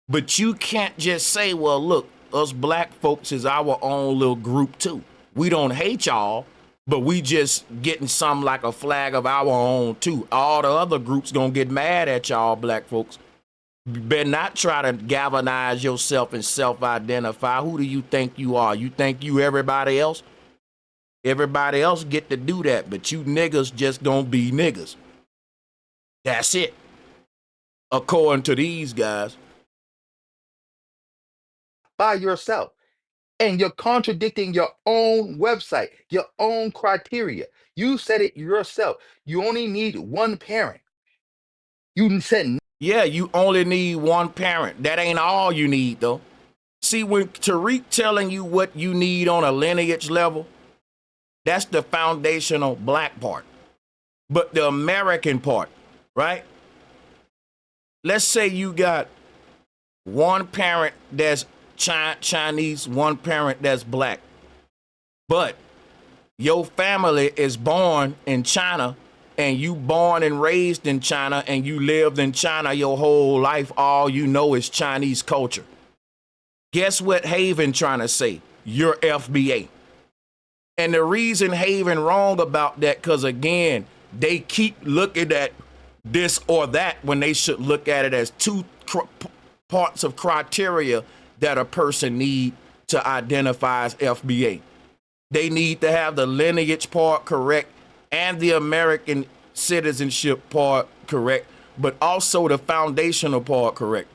But you can't just say, well, look, us black folks is our own little group too. We don't hate y'all, but we just getting some like a flag of our own too. All the other groups gonna get mad at y'all black folks. You better not try to galvanize yourself and self-identify. Who do you think you are? You think you everybody else? Everybody else get to do that, but you niggas just gonna be niggas. That's it. According to these guys.
By yourself. And you're contradicting your own website, your own criteria. You said it yourself. You only need one parent. You said,
Yeah, you only need one parent. That ain't all you need, though. See, when Tariq telling you what you need on a lineage level, that's the foundational black part. But the American part, right? Let's say you got one parent that's Chinese, one parent that's black. But your family is born in China, and you born and raised in China, and you lived in China your whole life. All you know is Chinese culture. Guess what Haven trying to say? You're FBA. And the reason Haven wrong about that, because again, they keep looking at this or that when they should look at it as two parts of criteria that a person need to identify as FBA. They need to have the lineage part correct and the American citizenship part correct, but also the foundational part correct.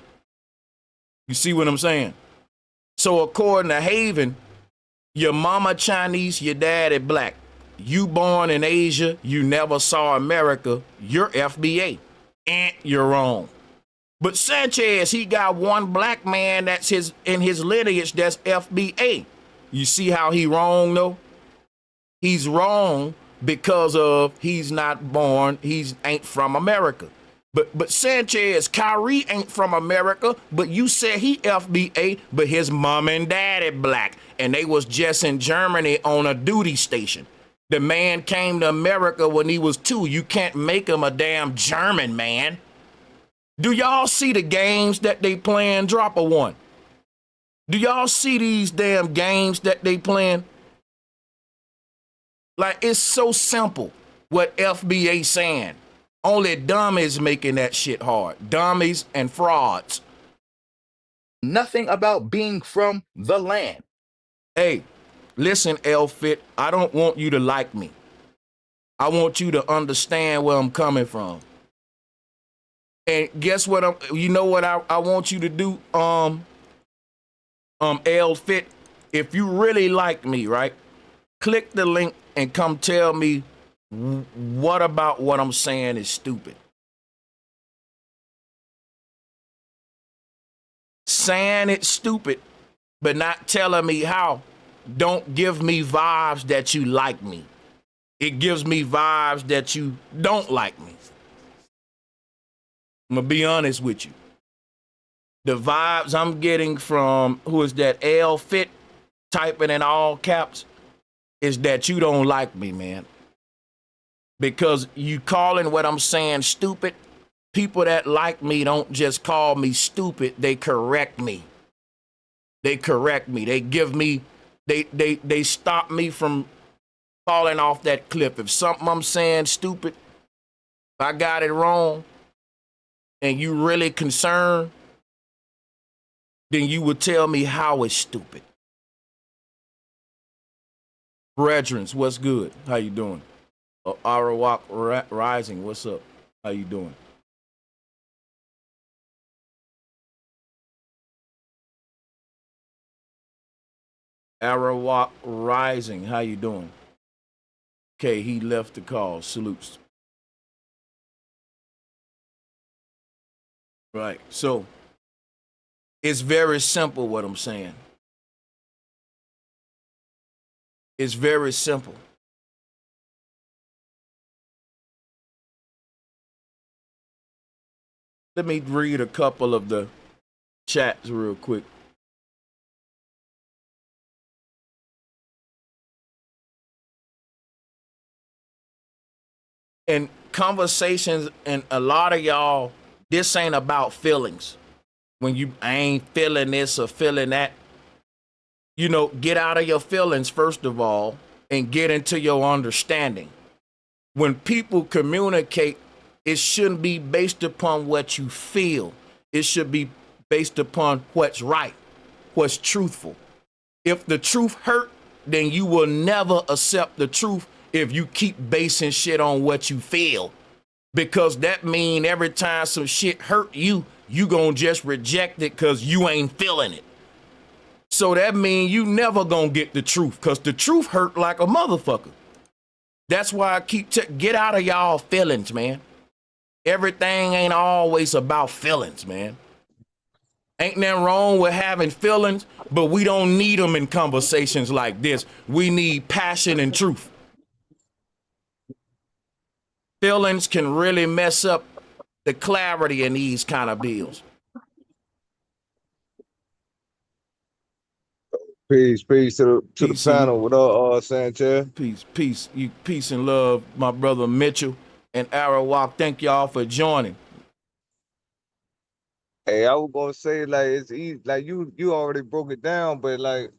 You see what I'm saying? So according to Haven, your mama Chinese, your daddy black. You born in Asia, you never saw America, you're FBA. And you're wrong. But Sanchez, he got one black man that's in his lineage that's FBA. You see how he wrong though? He's wrong because of he's not born, he ain't from America. But Sanchez, Kyrie ain't from America, but you said he FBA, but his mom and daddy black, and they was just in Germany on a duty station. The man came to America when he was 2. You can't make him a damn German man. Do y'all see the games that they playing? Drop a 1. Do y'all see these damn games that they playing? Like, it's so simple what FBA saying. Only dummies making that shit hard. Dummies and frauds.
nothing about being from the land.
Hey, listen, L-Fit, I don't want you to like me. I want you to understand where I'm coming from. And guess what? You know what I want you to do, L-Fit? If you really like me, right? Click the link and come tell me what about what I'm saying is stupid. saying it's stupid, but not telling me how, don't give me vibes that you like me. It gives me vibes that you don't like me. I'm gonna be honest with you. The vibes I'm getting from, who is that, L Fit, typing in all caps, is that you don't like me, man. Because you calling what I'm saying stupid. People that like me don't just call me stupid, they correct me. They correct me. They give me, they stop me from falling off that cliff. If something I'm saying stupid, if I got it wrong, and you really concerned, then you would tell me how it's stupid. Brethrens, what's good? How you doing? Arawak Rising, what's up? How you doing? Arawak Rising, how you doing? Okay, he left the call. Salutes. Right, so it's very simple what I'm saying. It's very simple. Let me read a couple of the chats real quick. And conversations, and a lot of y'all, this ain't about feelings. When I ain't feeling this or feeling that, you know, get out of your feelings first of all and get into your understanding. When people communicate, it shouldn't be based upon what you feel. It should be based upon what's right, what's truthful. If the truth hurt, then you will never accept the truth if you keep basing shit on what you feel. Because that mean every time some shit hurt you, you gonna just reject it because you ain't feeling it. So that mean you never gonna get the truth, because the truth hurt like a motherfucker. That's why I keep get out of y'all feelings, man. Everything ain't always about feelings, man. Ain't nothing wrong with having feelings, but we don't need them in conversations like this. We need passion and truth. Feelings can really mess up the clarity in these kind of bills.
Peace to the
Peace and
panel. What up, Sanchez?
peace and love, my brother Mitchell and Arawak. Thank y'all for joining.
Hey, I was gonna say like it's easy, like you already broke it down, but like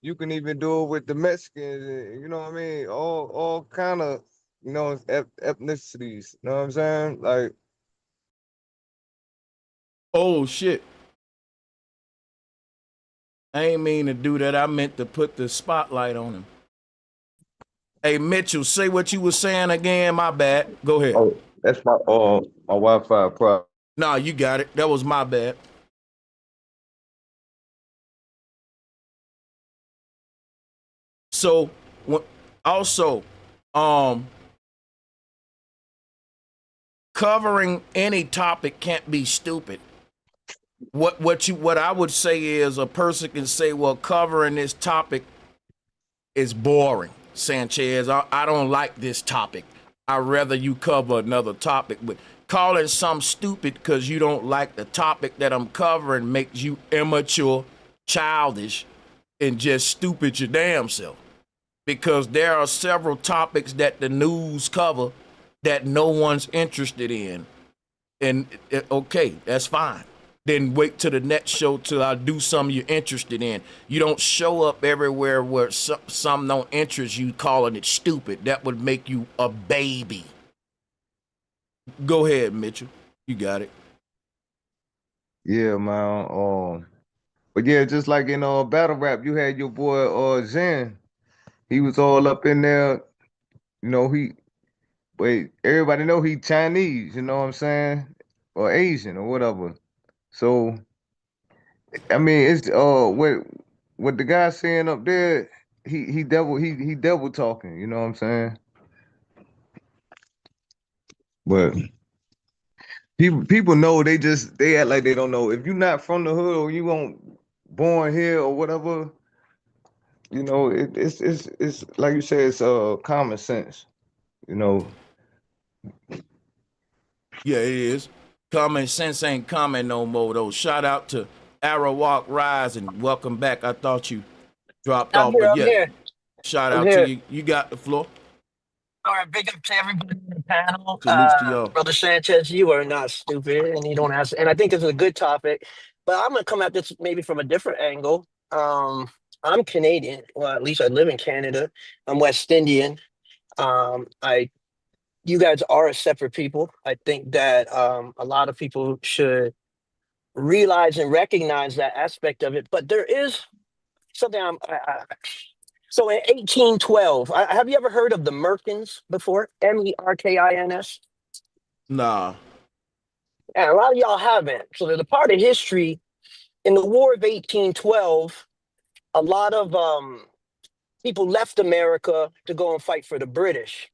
you can even do it with the Mexicans, you know what I mean? All kind of, you know, ethnicities. You know what I'm saying? Like,
Oh shit. I ain't mean to do that. I meant to put the spotlight on him. Hey Mitchell, say what you were saying again. My bad. Go ahead.
oh, that's my Wi-Fi problem.
Nah, you got it. That was my bad. So also, covering any topic can't be stupid. What I would say is a person can say, well, covering this topic is boring, Sanchez. I don't like this topic. I'd rather you cover another topic. But calling some stupid because you don't like the topic that I'm covering makes you immature, childish, and just stupid your damn self. Because there are several topics that the news cover that no one's interested in. And okay, that's fine. Then wait till the next show till I do something you're interested in. You don't show up everywhere where some don't interest you calling it stupid. That would make you a baby. Go ahead, Mitchell. You got it.
Yeah, man. But yeah, just like in battle rap, you had your boy Zen. He was all up in there. You know, but everybody know he Chinese. You know what I'm saying? Or Asian or whatever. So I mean, it's what the guy saying up there. He devil talking. You know what I'm saying? But People know, they act like they don't know. If you're not from the hood or you weren't born here or whatever, you know, it's like you said, it's common sense, you know.
Yeah, it is. Common sense ain't common no more though. Shout out to Arawak Rise and welcome back. I thought you dropped
I'm
off,
here.
but
I'm
yeah,
here.
shout
I'm
out to
here.
you. You got the floor.
All right. Big up to everybody on the panel.
Salutes to y'all.
Brother Sanchez, you are not stupid, and you don't ask. And I think this is a good topic, but I'm gonna come at this maybe from a different angle. I'm Canadian. Well, at least I live in Canada. I'm West Indian. I You guys are a separate people. I think that a lot of people should realize and recognize that aspect of it. But there is something so in 1812, have you ever heard of the Merkins before? Merkins?
Nah.
And a lot of y'all haven't. So there's a part of history in the War of 1812. A lot of people left America to go and fight for the British.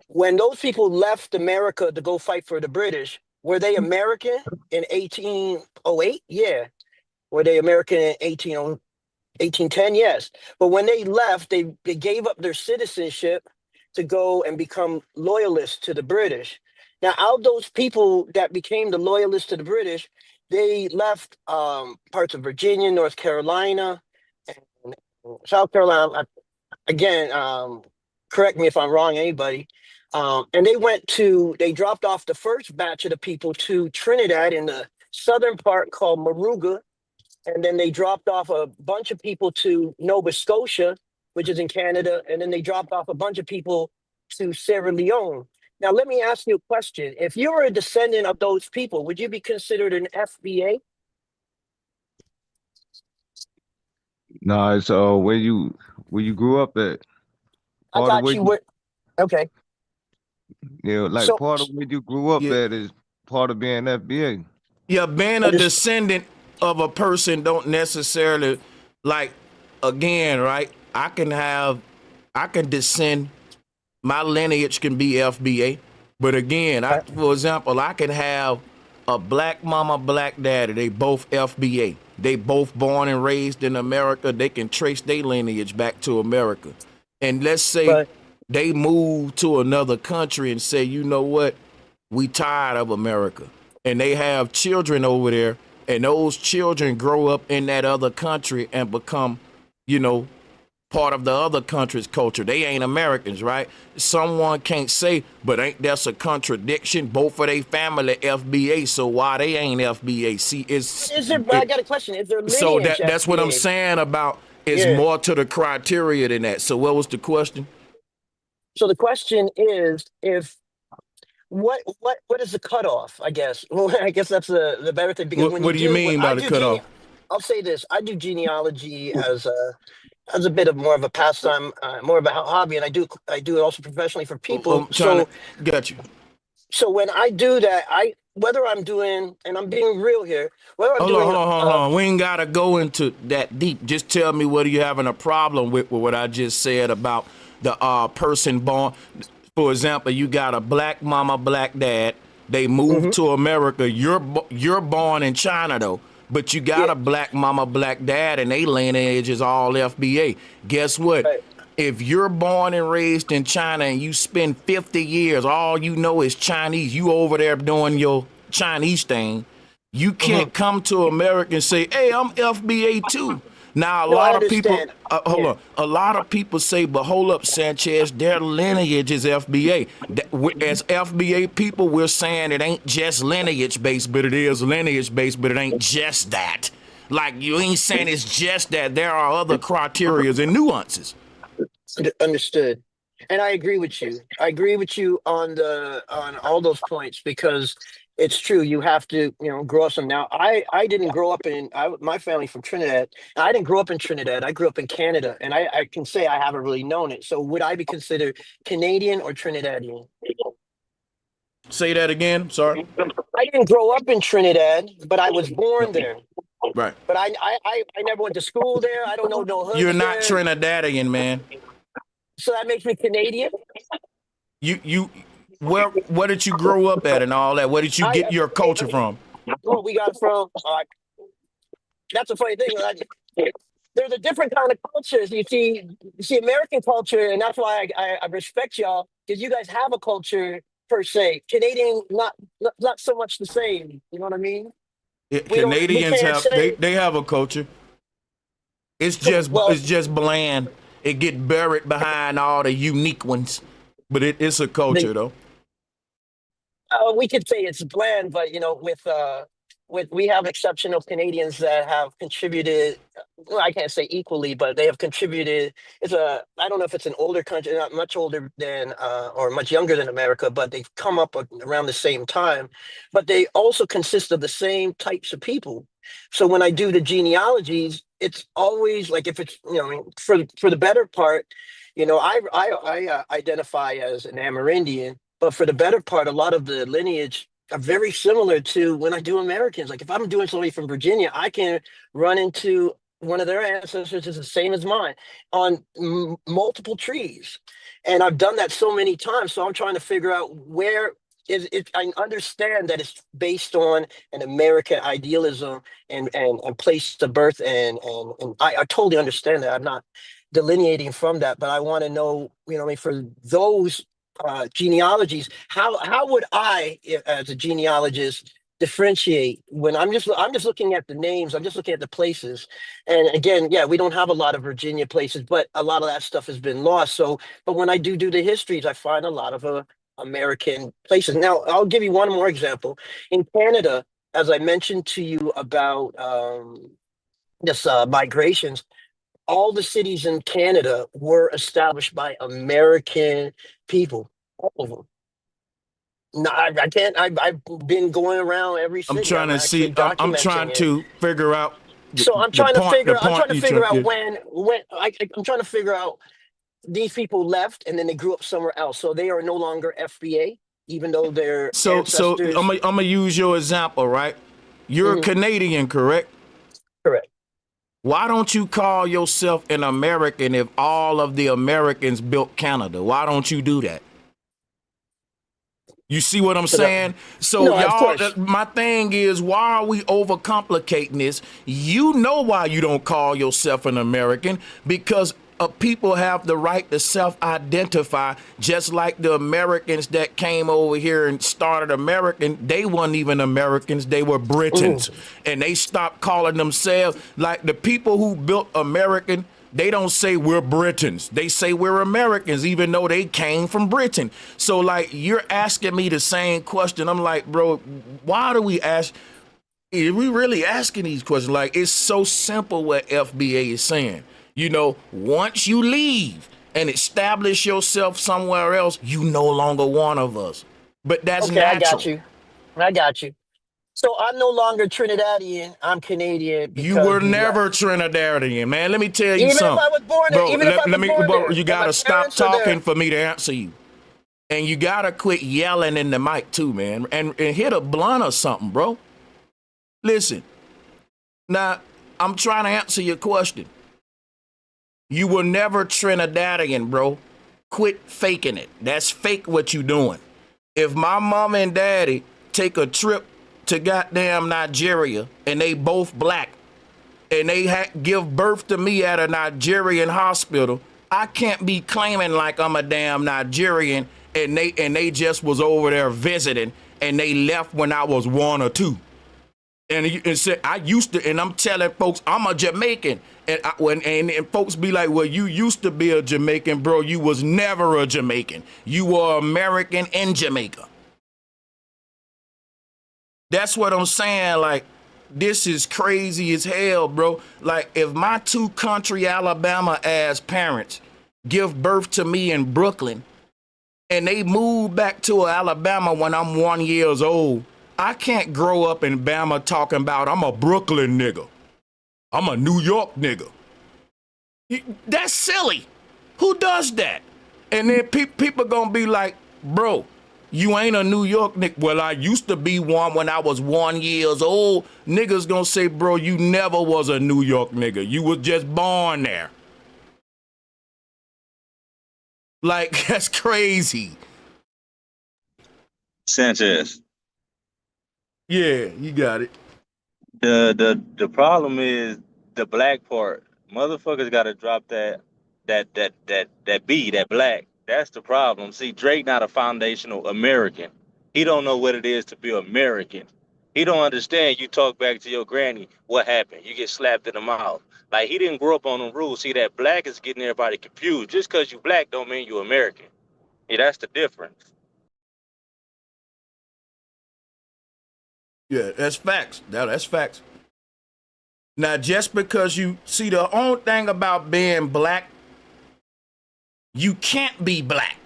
When those people left America to go fight for the British, were they American in 1808? Yeah. Were they American in 1810? Yes. But when they left, they gave up their citizenship to go and become loyalists to the British. Now, out of those people that became the loyalists to the British, they left parts of Virginia, North Carolina, and South Carolina. Again, correct me if I'm wrong, anybody. And they dropped off the first batch of the people to Trinidad in the southern part called Moruga, and then they dropped off a bunch of people to Nova Scotia, which is in Canada, and then they dropped off a bunch of people to Sierra Leone. Now, let me ask you a question. If you were a descendant of those people, would you be considered an FBA?
Nah, it's where you grew up at.
I
Part of
got
where
you.
you
Okay.
like
So,
part of where you grew up
Yeah.
at is part of being FBA.
Yeah, being a
understand.
descendant of a person don't necessarily like again, right? I can descend my lineage can be FBA. But again, for example, I can have a black mama, black daddy. They both FBA. They both born and raised in America. They can trace their lineage back to America. And let's say
But
they move to another country and say, you know what? We tired of America. And they have children over there, and those children grow up in that other country and become, you know, part of the other country's culture. They ain't Americans, right? Someone can't say, but ain't that's a contradiction? Both of they family FBA, so why they ain't FBA? See,
is there? But I got a question. Is there
so
lineage
that's what I'm
FBA?
saying about it's
Yeah.
more to the criteria than that. So what was the question?
So the question is, if what is the cutoff? I guess. Well, I guess that's the better thing, because when you
What do you
do,
mean by
I
the
do
cutoff?
I'll say this: I do genealogy as a bit of more of a pastime, more of a hobby, and I do it also professionally for people.
I'm trying to
So
get you.
when I do that, whether I'm doing, and I'm being real here, whether I'm doing,
Hold on. We ain't gotta go into that deep. Just tell me what are you having a problem with what I just said about the person born. For example, you got a black mama, black dad. They moved
Mhm.
to America. You're born in China though, but you got
Yeah,
a black mama, black dad, and they lineage is all FBA. Guess what?
right.
If you're born and raised in China and you spend 50 years, all you know is Chinese, you over there doing your Chinese thing, you
Hmm.
can't come to America and say, hey, I'm FBA too. Now, a
No, I
lot of people,
understand.
hold
Yeah.
on, a lot of people say, but hold up, Sanchez, their lineage is FBA. As FBA people, we're saying it ain't just lineage based, but it is lineage based, but it ain't just that. Like, you ain't saying it's just that. There are other criterias and nuances.
Understood. And I agree with you. I agree with you on all those points, because it's true. You have to, grow up some. Now, I didn't grow up my family from Trinidad. I didn't grow up in Trinidad. I grew up in Canada, and I can say I haven't really known it. So would I be considered Canadian or Trinidadian?
Say that again. Sorry.
I didn't grow up in Trinidad, but I was born there.
Right.
But I never went to school there. I don't know no
You're
hoods
not
there.
Trinidadian, man.
So that makes me Canadian.
You where did you grow up at and all that? Where did you
I,
get your culture from?
well, we got it from. That's a funny thing. There's a different kind of cultures. You see American culture, and that's why I respect y'all because you guys have a culture per se. Canadian, not so much the same. You know what I mean? We
Canadians
can't
have
say
they have a culture.
well.
It's just bland. It get buried behind all the unique ones, but it's a culture though.
We could say it's bland, but with we have exceptional Canadians that have contributed. Well, I can't say equally, but they have contributed. I don't know if it's an older country, not much older than or much younger than America, but they've come up around the same time. But they also consist of the same types of people. So when I do the genealogies, it's always like if it's for the better part, I identify as an Amerindian, but for the better part, a lot of the lineage are very similar to when I do Americans. Like if I'm doing somebody from Virginia, I can run into one of their ancestors is the same as mine on multiple trees. And I've done that so many times. So I'm trying to figure out where is it. I understand that it's based on an American idealism and place of birth. And I totally understand that. I'm not delineating from that, but I want to know, I mean, for those genealogies, how would I, as a genealogist, differentiate when I'm just looking at the names, I'm just looking at the places, and again, yeah, we don't have a lot of Virginia places, but a lot of that stuff has been lost. So, but when I do the histories, I find a lot of American places. Now, I'll give you one more example. In Canada, as I mentioned to you about this migrations, all the cities in Canada were established by American people, all of them. No, I can't. I've been going around every
I'm
city.
trying
I'm
to
actually
see. I'm
documenting
trying
it.
to figure out
So
the
I'm trying
point
to
you
figure
trying.
out I'm trying to figure out these people left and then they grew up somewhere else. So they are no longer FBA, even though their
So
ancestors.
I'm gonna use your example, right? You're a
Mhm,
Canadian, correct?
correct.
Why don't you call yourself an American if all of the Americans built Canada? Why don't you do that? You see what I'm
So that,
saying? So
no, of
y'all,
course.
my thing is, why are we overcomplicating this? You know why you don't call yourself an American, because people have the right to self-identify, just like the Americans that came over here and started American. They weren't even Americans, they were
Mhm.
Britons, and they stopped calling themselves, like the people who built American, they don't say we're Britons. They say we're Americans, even though they came from Britain. So, like, you're asking me the same question. I'm like, bro, why do we ask? Are we really asking these questions? Like, it's so simple what FBA is saying. Once you leave and establish yourself somewhere else, you no longer one of us. But that's
Okay, I got
natural.
you. I got you. So I'm no longer Trinidadian. I'm Canadian
You
because
were
we
never
left.
Trinidadian, man. Let me tell you
Even if
something,
I was born there,
bro.
even if I was born
Bro,
there,
you
and my
gotta stop
parents are there.
talking for me to answer you. And you gotta quit yelling in the mic too, man. And hit a blunt or something, bro. Listen, now I'm trying to answer your question. You were never Trinidadian, bro. Quit faking it. That's fake what you doing. If my mom and daddy take a trip to goddamn Nigeria and they both black and they give birth to me at a Nigerian hospital, I can't be claiming like I'm a damn Nigerian and they just was over there visiting and they left when I was 1 or 2. And said I used to, and I'm telling folks I'm a Jamaican, and folks be like, well, you used to be a Jamaican, bro. You was never a Jamaican. You were American in Jamaica. That's what I'm saying. Like, this is crazy as hell, bro. Like, if my two country Alabama ass parents give birth to me in Brooklyn and they move back to Alabama when I'm 1 years old, I can't grow up in Bama talking about I'm a Brooklyn nigga. I'm a New York nigga. That's silly. Who does that? And then people gonna be like, bro, you ain't a New York nigga. Well, I used to be one when I was 1 years old. Niggas gonna say, bro, you never was a New York nigga. You was just born there. Like, that's crazy.
Sanchez.
Yeah, you got it.
The problem is the black part. Motherfuckers got to drop that B, that black. That's the problem. See, Drake not a foundational American. He don't know what it is to be American. He don't understand. You talk back to your granny, what happened? You get slapped in the mouth. Like he didn't grow up on them rules. See, that black is getting everybody confused. Just because you black don't mean you American. Yeah, that's the difference.
Yeah, that's facts. That's facts. Now, just because you see the only thing about being black, you can't be black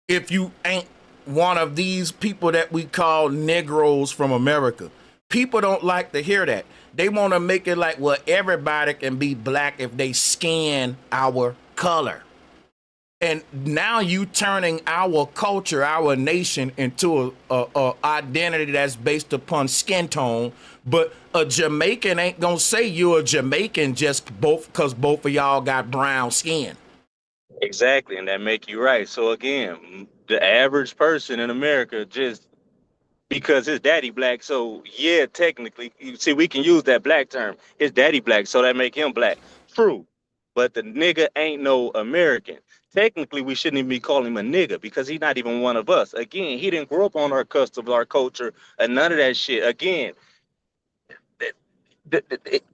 if you ain't one of these people that we call Negroes from America. People don't like to hear that. They want to make it like, well, everybody can be black if they skin our color. And now you turning our culture, our nation into a identity that's based upon skin tone. But a Jamaican ain't gonna say you're a Jamaican just because both of y'all got brown skin.
Exactly, and that make you right. So again, the average person in America just because his daddy black, so yeah, technically, you see, we can use that black term. His daddy black, so that make him black. True, but the nigga ain't no American. Technically, we shouldn't even be calling him a nigga because he's not even one of us. Again, he didn't grow up on our customs, our culture, and none of that shit. Again,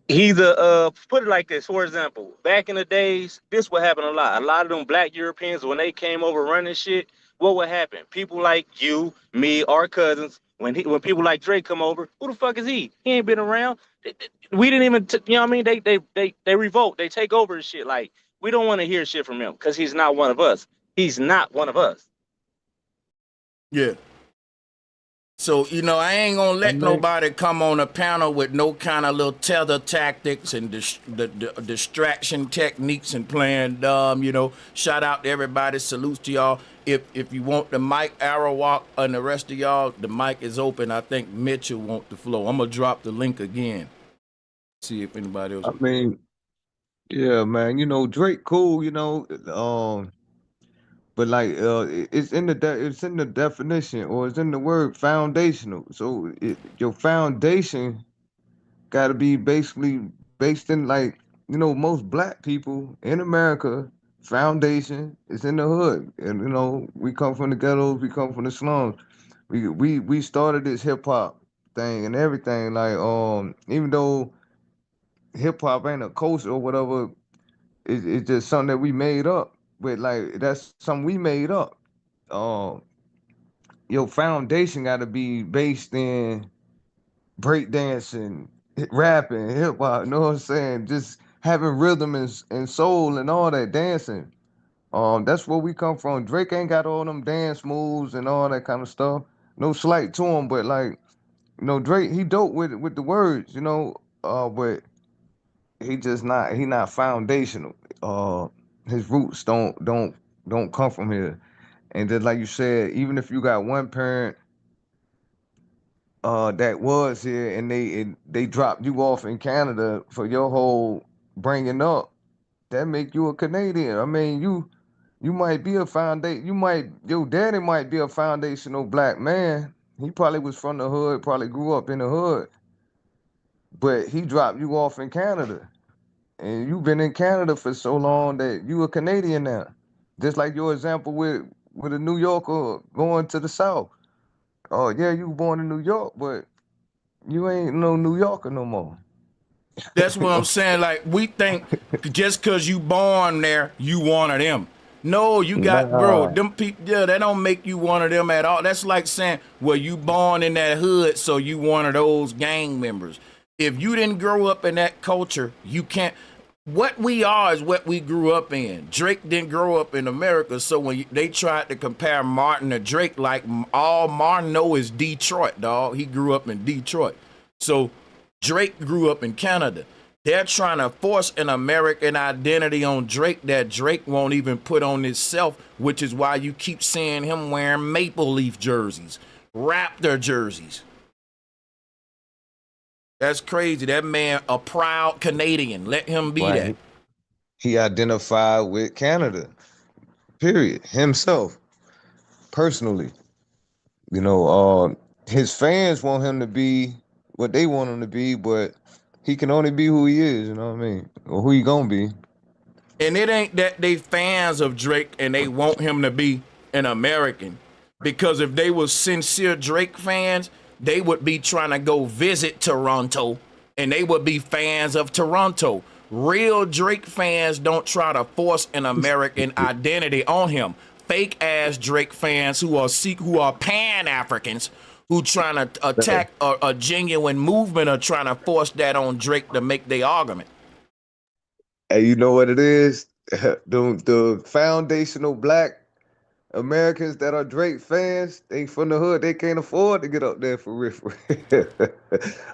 he's a put it like this. For example, back in the days, this would happen a lot. A lot of them black Europeans, when they came over running shit, what would happen? People like you, me, our cousins, when people like Drake come over, who the fuck is he? He ain't been around. We didn't even you know what I mean? They revolt, they take over and shit. Like we don't want to hear shit from him because he's not one of us. He's not one of us.
Yeah. So, you know, I ain't gonna
I
let
mean,
nobody come on a panel with no kind of little tether tactics and the distraction techniques and playing dumb, you know. Shout out to everybody, salutes to y'all. If you want the mic, Arrowwalk, and the rest of y'all, the mic is open. I think Mitchell want the flow. I'm gonna drop the link again. See if anybody else.
I mean, yeah, man. You know, Drake, cool. You know, but like, it's in it's in the definition, or it's in the word foundational. So your foundation got to be basically based in, like, you know, most black people in America. Foundation is in the hood, and you know, we come from the ghettos, we come from the slums. We started this hip hop thing and everything. Like, even though hip hop ain't a culture or whatever, it's just something that we made up. But like, that's something we made up. Um, your foundation got to be based in breakdancing, rapping, hip hop. You know what I'm saying? Just having rhythm and soul and all that dancing. That's where we come from. Drake ain't got all them dance moves and all that kind of stuff. No slight to him, but like, you know, Drake, he dope with the words, you know. But he not foundational. His roots don't come from here. And then, like you said, even if you got one parent that was here and they dropped you off in Canada for your whole bringing up, that make you a Canadian. I mean, you might be a foundation. Your daddy might be a foundational black man. He probably was from the hood, probably grew up in the hood, but he dropped you off in Canada, and you've been in Canada for so long that you a Canadian now. Just like your example with a New Yorker going to the South. Oh yeah, you were born in New York, but you ain't no New Yorker no more.
That's
You
what I'm
know?
saying. Like, we think just because you born there, you one of them. No, you got, bro,
Nah.
them people, yeah, that don't make you one of them at all. That's like saying, well, you born in that hood, so you one of those gang members. If you didn't grow up in that culture, you can't. What we are is what we grew up in. Drake didn't grow up in America, so when they tried to compare Martin to Drake, like, all Martin know is Detroit, dog. He grew up in Detroit. So Drake grew up in Canada. They're trying to force an American identity on Drake that Drake won't even put on himself, which is why you keep seeing him wearing Maple Leaf jerseys, Raptor jerseys. That's crazy. That man, a proud Canadian. Let him be that.
Right. He identified with Canada. Period. Himself, personally. You know, his fans want him to be what they want him to be, but he can only be who he is. You know what I mean, or who he gonna be.
And it ain't that they fans of Drake and they want him to be an American. Because if they were sincere Drake fans, they would be trying to go visit Toronto and they would be fans of Toronto. Real Drake fans don't try to force an American identity on him. Fake ass Drake fans who are Pan Africans who trying to attack a genuine movement are trying to force that on Drake to make their argument.
And you know what it is? The foundational black Americans that are Drake fans, they from the hood, they can't afford to get up there for real.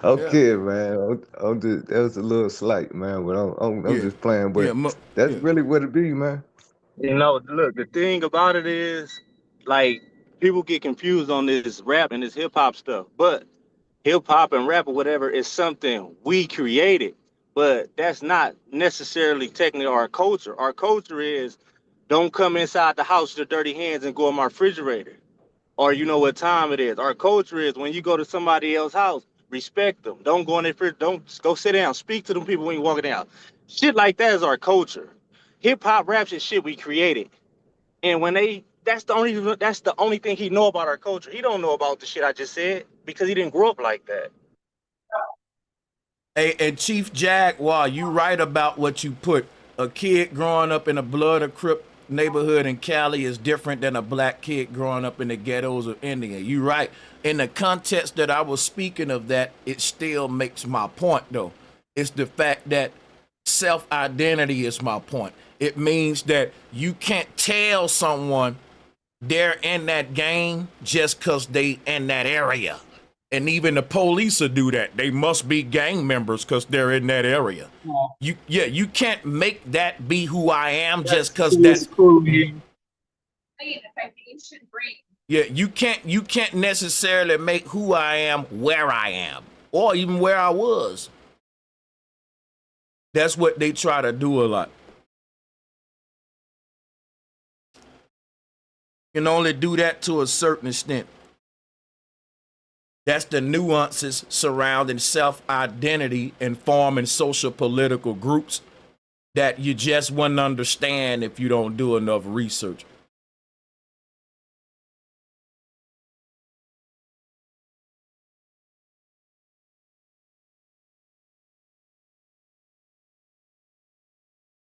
I'm
Yeah,
kidding, man. I'm just that was a little slight, man, but I'm
yeah,
just playing.
yeah,
But that's
yeah.
really what it be, man.
You know, look, the thing about it is, like, people get confused on this rap and this hip hop stuff, but hip hop and rap or whatever is something we created, but that's not necessarily technically our culture. Our culture is don't come inside the house with your dirty hands and go in my refrigerator. Or you know what time it is. Our culture is when you go to somebody else's house, respect them. Don't go in their fridge. Don't go sit down. Speak to them people when you're walking out. Shit like that is our culture. Hip hop raps is shit we created. And when they that's the only thing he know about our culture. He don't know about the shit I just said because he didn't grow up like that.
Hey, and Chief Jaguar, you right about what you put. A kid growing up in a blood or crip neighborhood in Cali is different than a black kid growing up in the ghettos of India. You right. In the context that I was speaking of that, it still makes my point though. It's the fact that self-identity is my point. It means that you can't tell someone they're in that game just because they in that area. And even the police will do that. They must be gang members because they're in that area. You can't make that be who I am just because that's yeah, you can't necessarily make who I am where I am or even where I was. That's what they try to do a lot. You can only do that to a certain extent. That's the nuances surrounding self-identity and forming social political groups that you just wouldn't understand if you don't do enough research.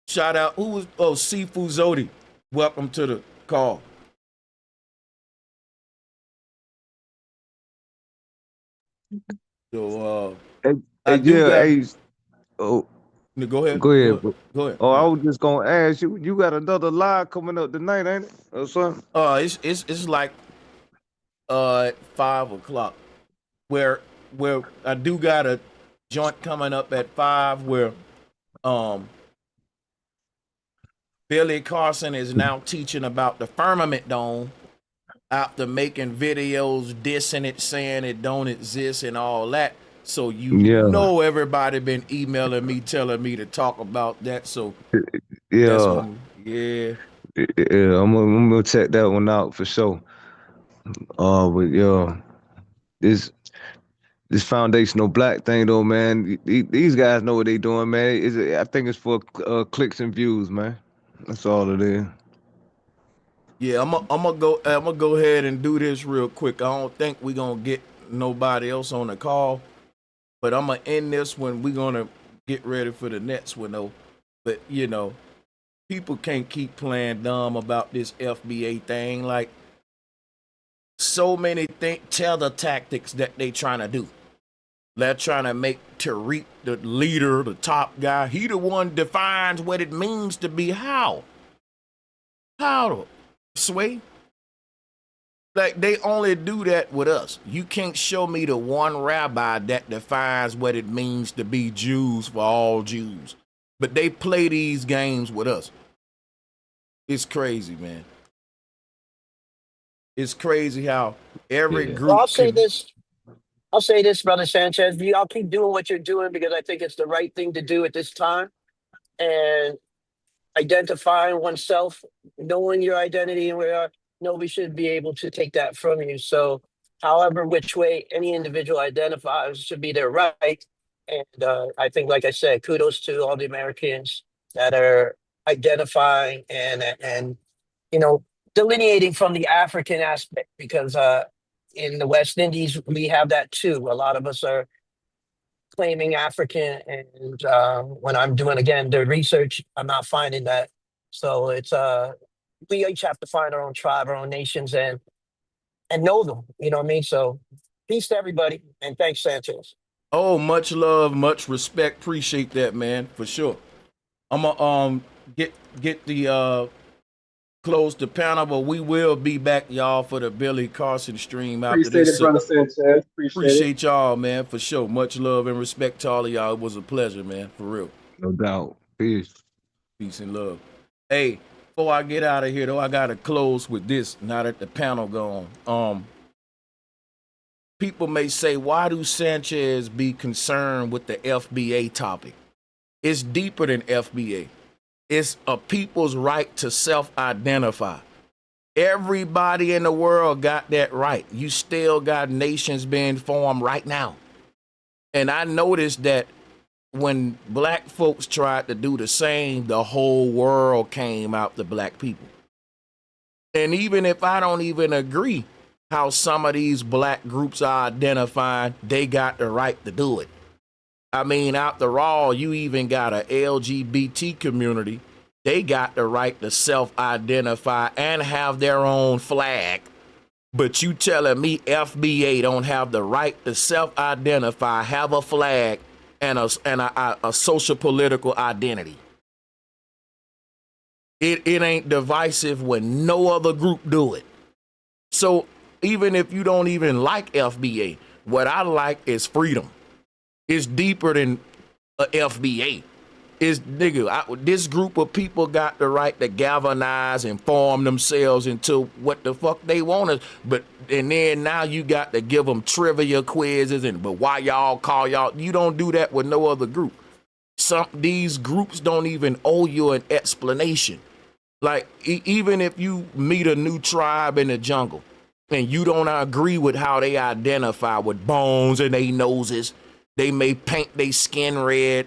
Shout out, who was, Sifu Zodi. Welcome to the call. So
Hey,
I do
yeah,
got,
hey, oh,
go ahead,
go
go
ahead,
ahead,
bro.
go ahead.
Oh,
Go
I
ahead.
was just gonna ask you. You got another live coming up tonight, ain't it, or something?
It's like 5 o'clock where I do got a joint coming up at 5 where um Billy Carson is now teaching about the firmament dome after making videos dissing it, saying it don't exist and all that. So
Yeah,
everybody been emailing me telling me to talk about that. So that's
yeah,
when yeah.
yeah. I'm gonna check that one out for sure. But yeah, this this foundational black thing though, man. These guys know what they doing, man. I think it's for clicks and views, man. That's all it is.
Yeah, I'm gonna go ahead and do this real quick. I don't think we gonna get nobody else on the call, but I'm gonna end this when we gonna get ready for the next one though. But people can't keep playing dumb about this FBA thing. Like so many tether tactics that they trying to do. They're trying to make Tariq the leader, the top guy. He the one defines what it means to be how. How? Sway? Like they only do that with us. You can't show me the one rabbi that defines what it means to be Jews for all Jews. But they play these games with us. It's crazy, man. It's crazy how every
Yeah.
Well,
group can.
I'll say this, Brother Sanchez. Y'all keep doing what you're doing because I think it's the right thing to do at this time. And identifying oneself, knowing your identity and where you are, nobody should be able to take that from you. So however which way any individual identifies should be their right. And I think, like I said, kudos to all the Americans that are identifying and you know, delineating from the African aspect, because in the West Indies we have that too. A lot of us are claiming African, and when I'm doing again the research, I'm not finding that. So it's we each have to find our own tribe, our own nations, and know them. You know what I mean? So peace to everybody, and thanks, Sanchez.
Oh, much love, much respect. Appreciate that, man, for sure. I'm gonna get the close the panel, but we will be back, y'all, for the Billy Carson stream after
Appreciate
this.
it, brother Sanchez. Appreciate it.
Appreciate y'all, man, for sure. Much love and respect to all of y'all. It was a pleasure, man, for real.
No doubt. Peace.
Peace and love. Hey, before I get out of here, though, I gotta close with this. Now that the panel gone, people may say, why do Sanchez be concerned with the FBA topic? It's deeper than FBA. It's a people's right to self-identify. Everybody in the world got that right. You still got nations being formed right now. And I noticed that when black folks tried to do the same, the whole world came out to black people. And even if I don't even agree how some of these black groups are identifying, they got the right to do it. I mean, after all, you even got a LGBT community. They got the right to self-identify and have their own flag. But you telling me FBA don't have the right to self-identify, have a flag, and a social political identity? It ain't divisive when no other group do it. So even if you don't even like FBA, what I like is freedom. It's deeper than a FBA. It's this group of people got the right to galvanize and form themselves into what the fuck they want to. And then now you got to give them trivia quizzes but why y'all call y'all? You don't do that with no other group. These groups don't even owe you an explanation. Like even if you meet a new tribe in the jungle and you don't agree with how they identify with bones and they noses, they may paint their skin red.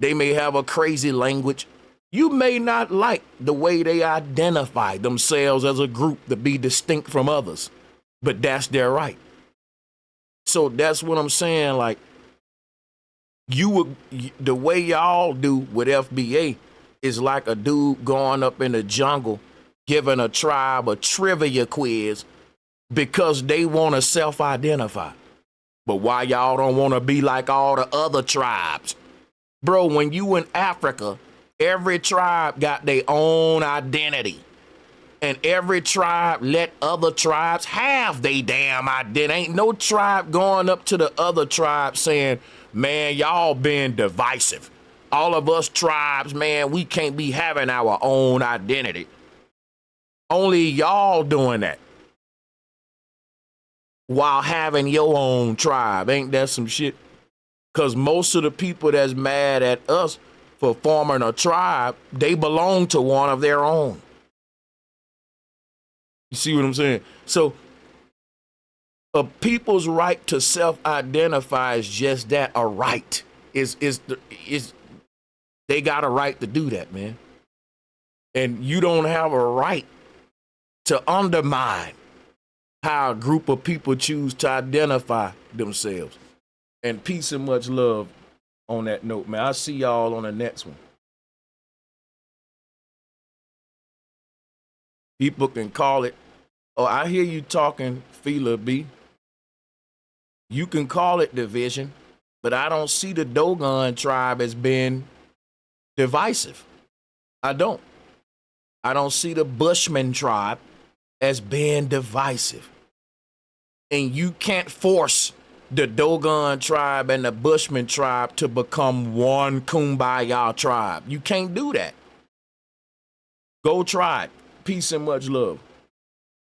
They may have a crazy language. You may not like the way they identify themselves as a group to be distinct from others, but that's their right. So that's what I'm saying. Like the way y'all do with FBA is like a dude going up in the jungle, giving a tribe a trivia quiz because they want to self-identify. But why y'all don't want to be like all the other tribes? Bro, when you in Africa, every tribe got their own identity. And every tribe let other tribes have their damn identity. Ain't no tribe going up to the other tribe saying, man, y'all been divisive. All of us tribes, man, we can't be having our own identity. Only y'all doing that while having your own tribe. Ain't that some shit? Because most of the people that's mad at us for forming a tribe, they belong to one of their own. You see what I'm saying? So a people's right to self-identify is just that, a right. They got a right to do that, man. And you don't have a right to undermine how a group of people choose to identify themselves. And peace and much love on that note, man. I'll see y'all on the next one. People can call it, oh, I hear you talking, Fela B. You can call it division, but I don't see the Dogon tribe as being divisive. I don't. I don't see the Bushman tribe as being divisive. And you can't force the Dogon tribe and the Bushman tribe to become one kumbaya tribe. You can't do that. Go try it. Peace and much love.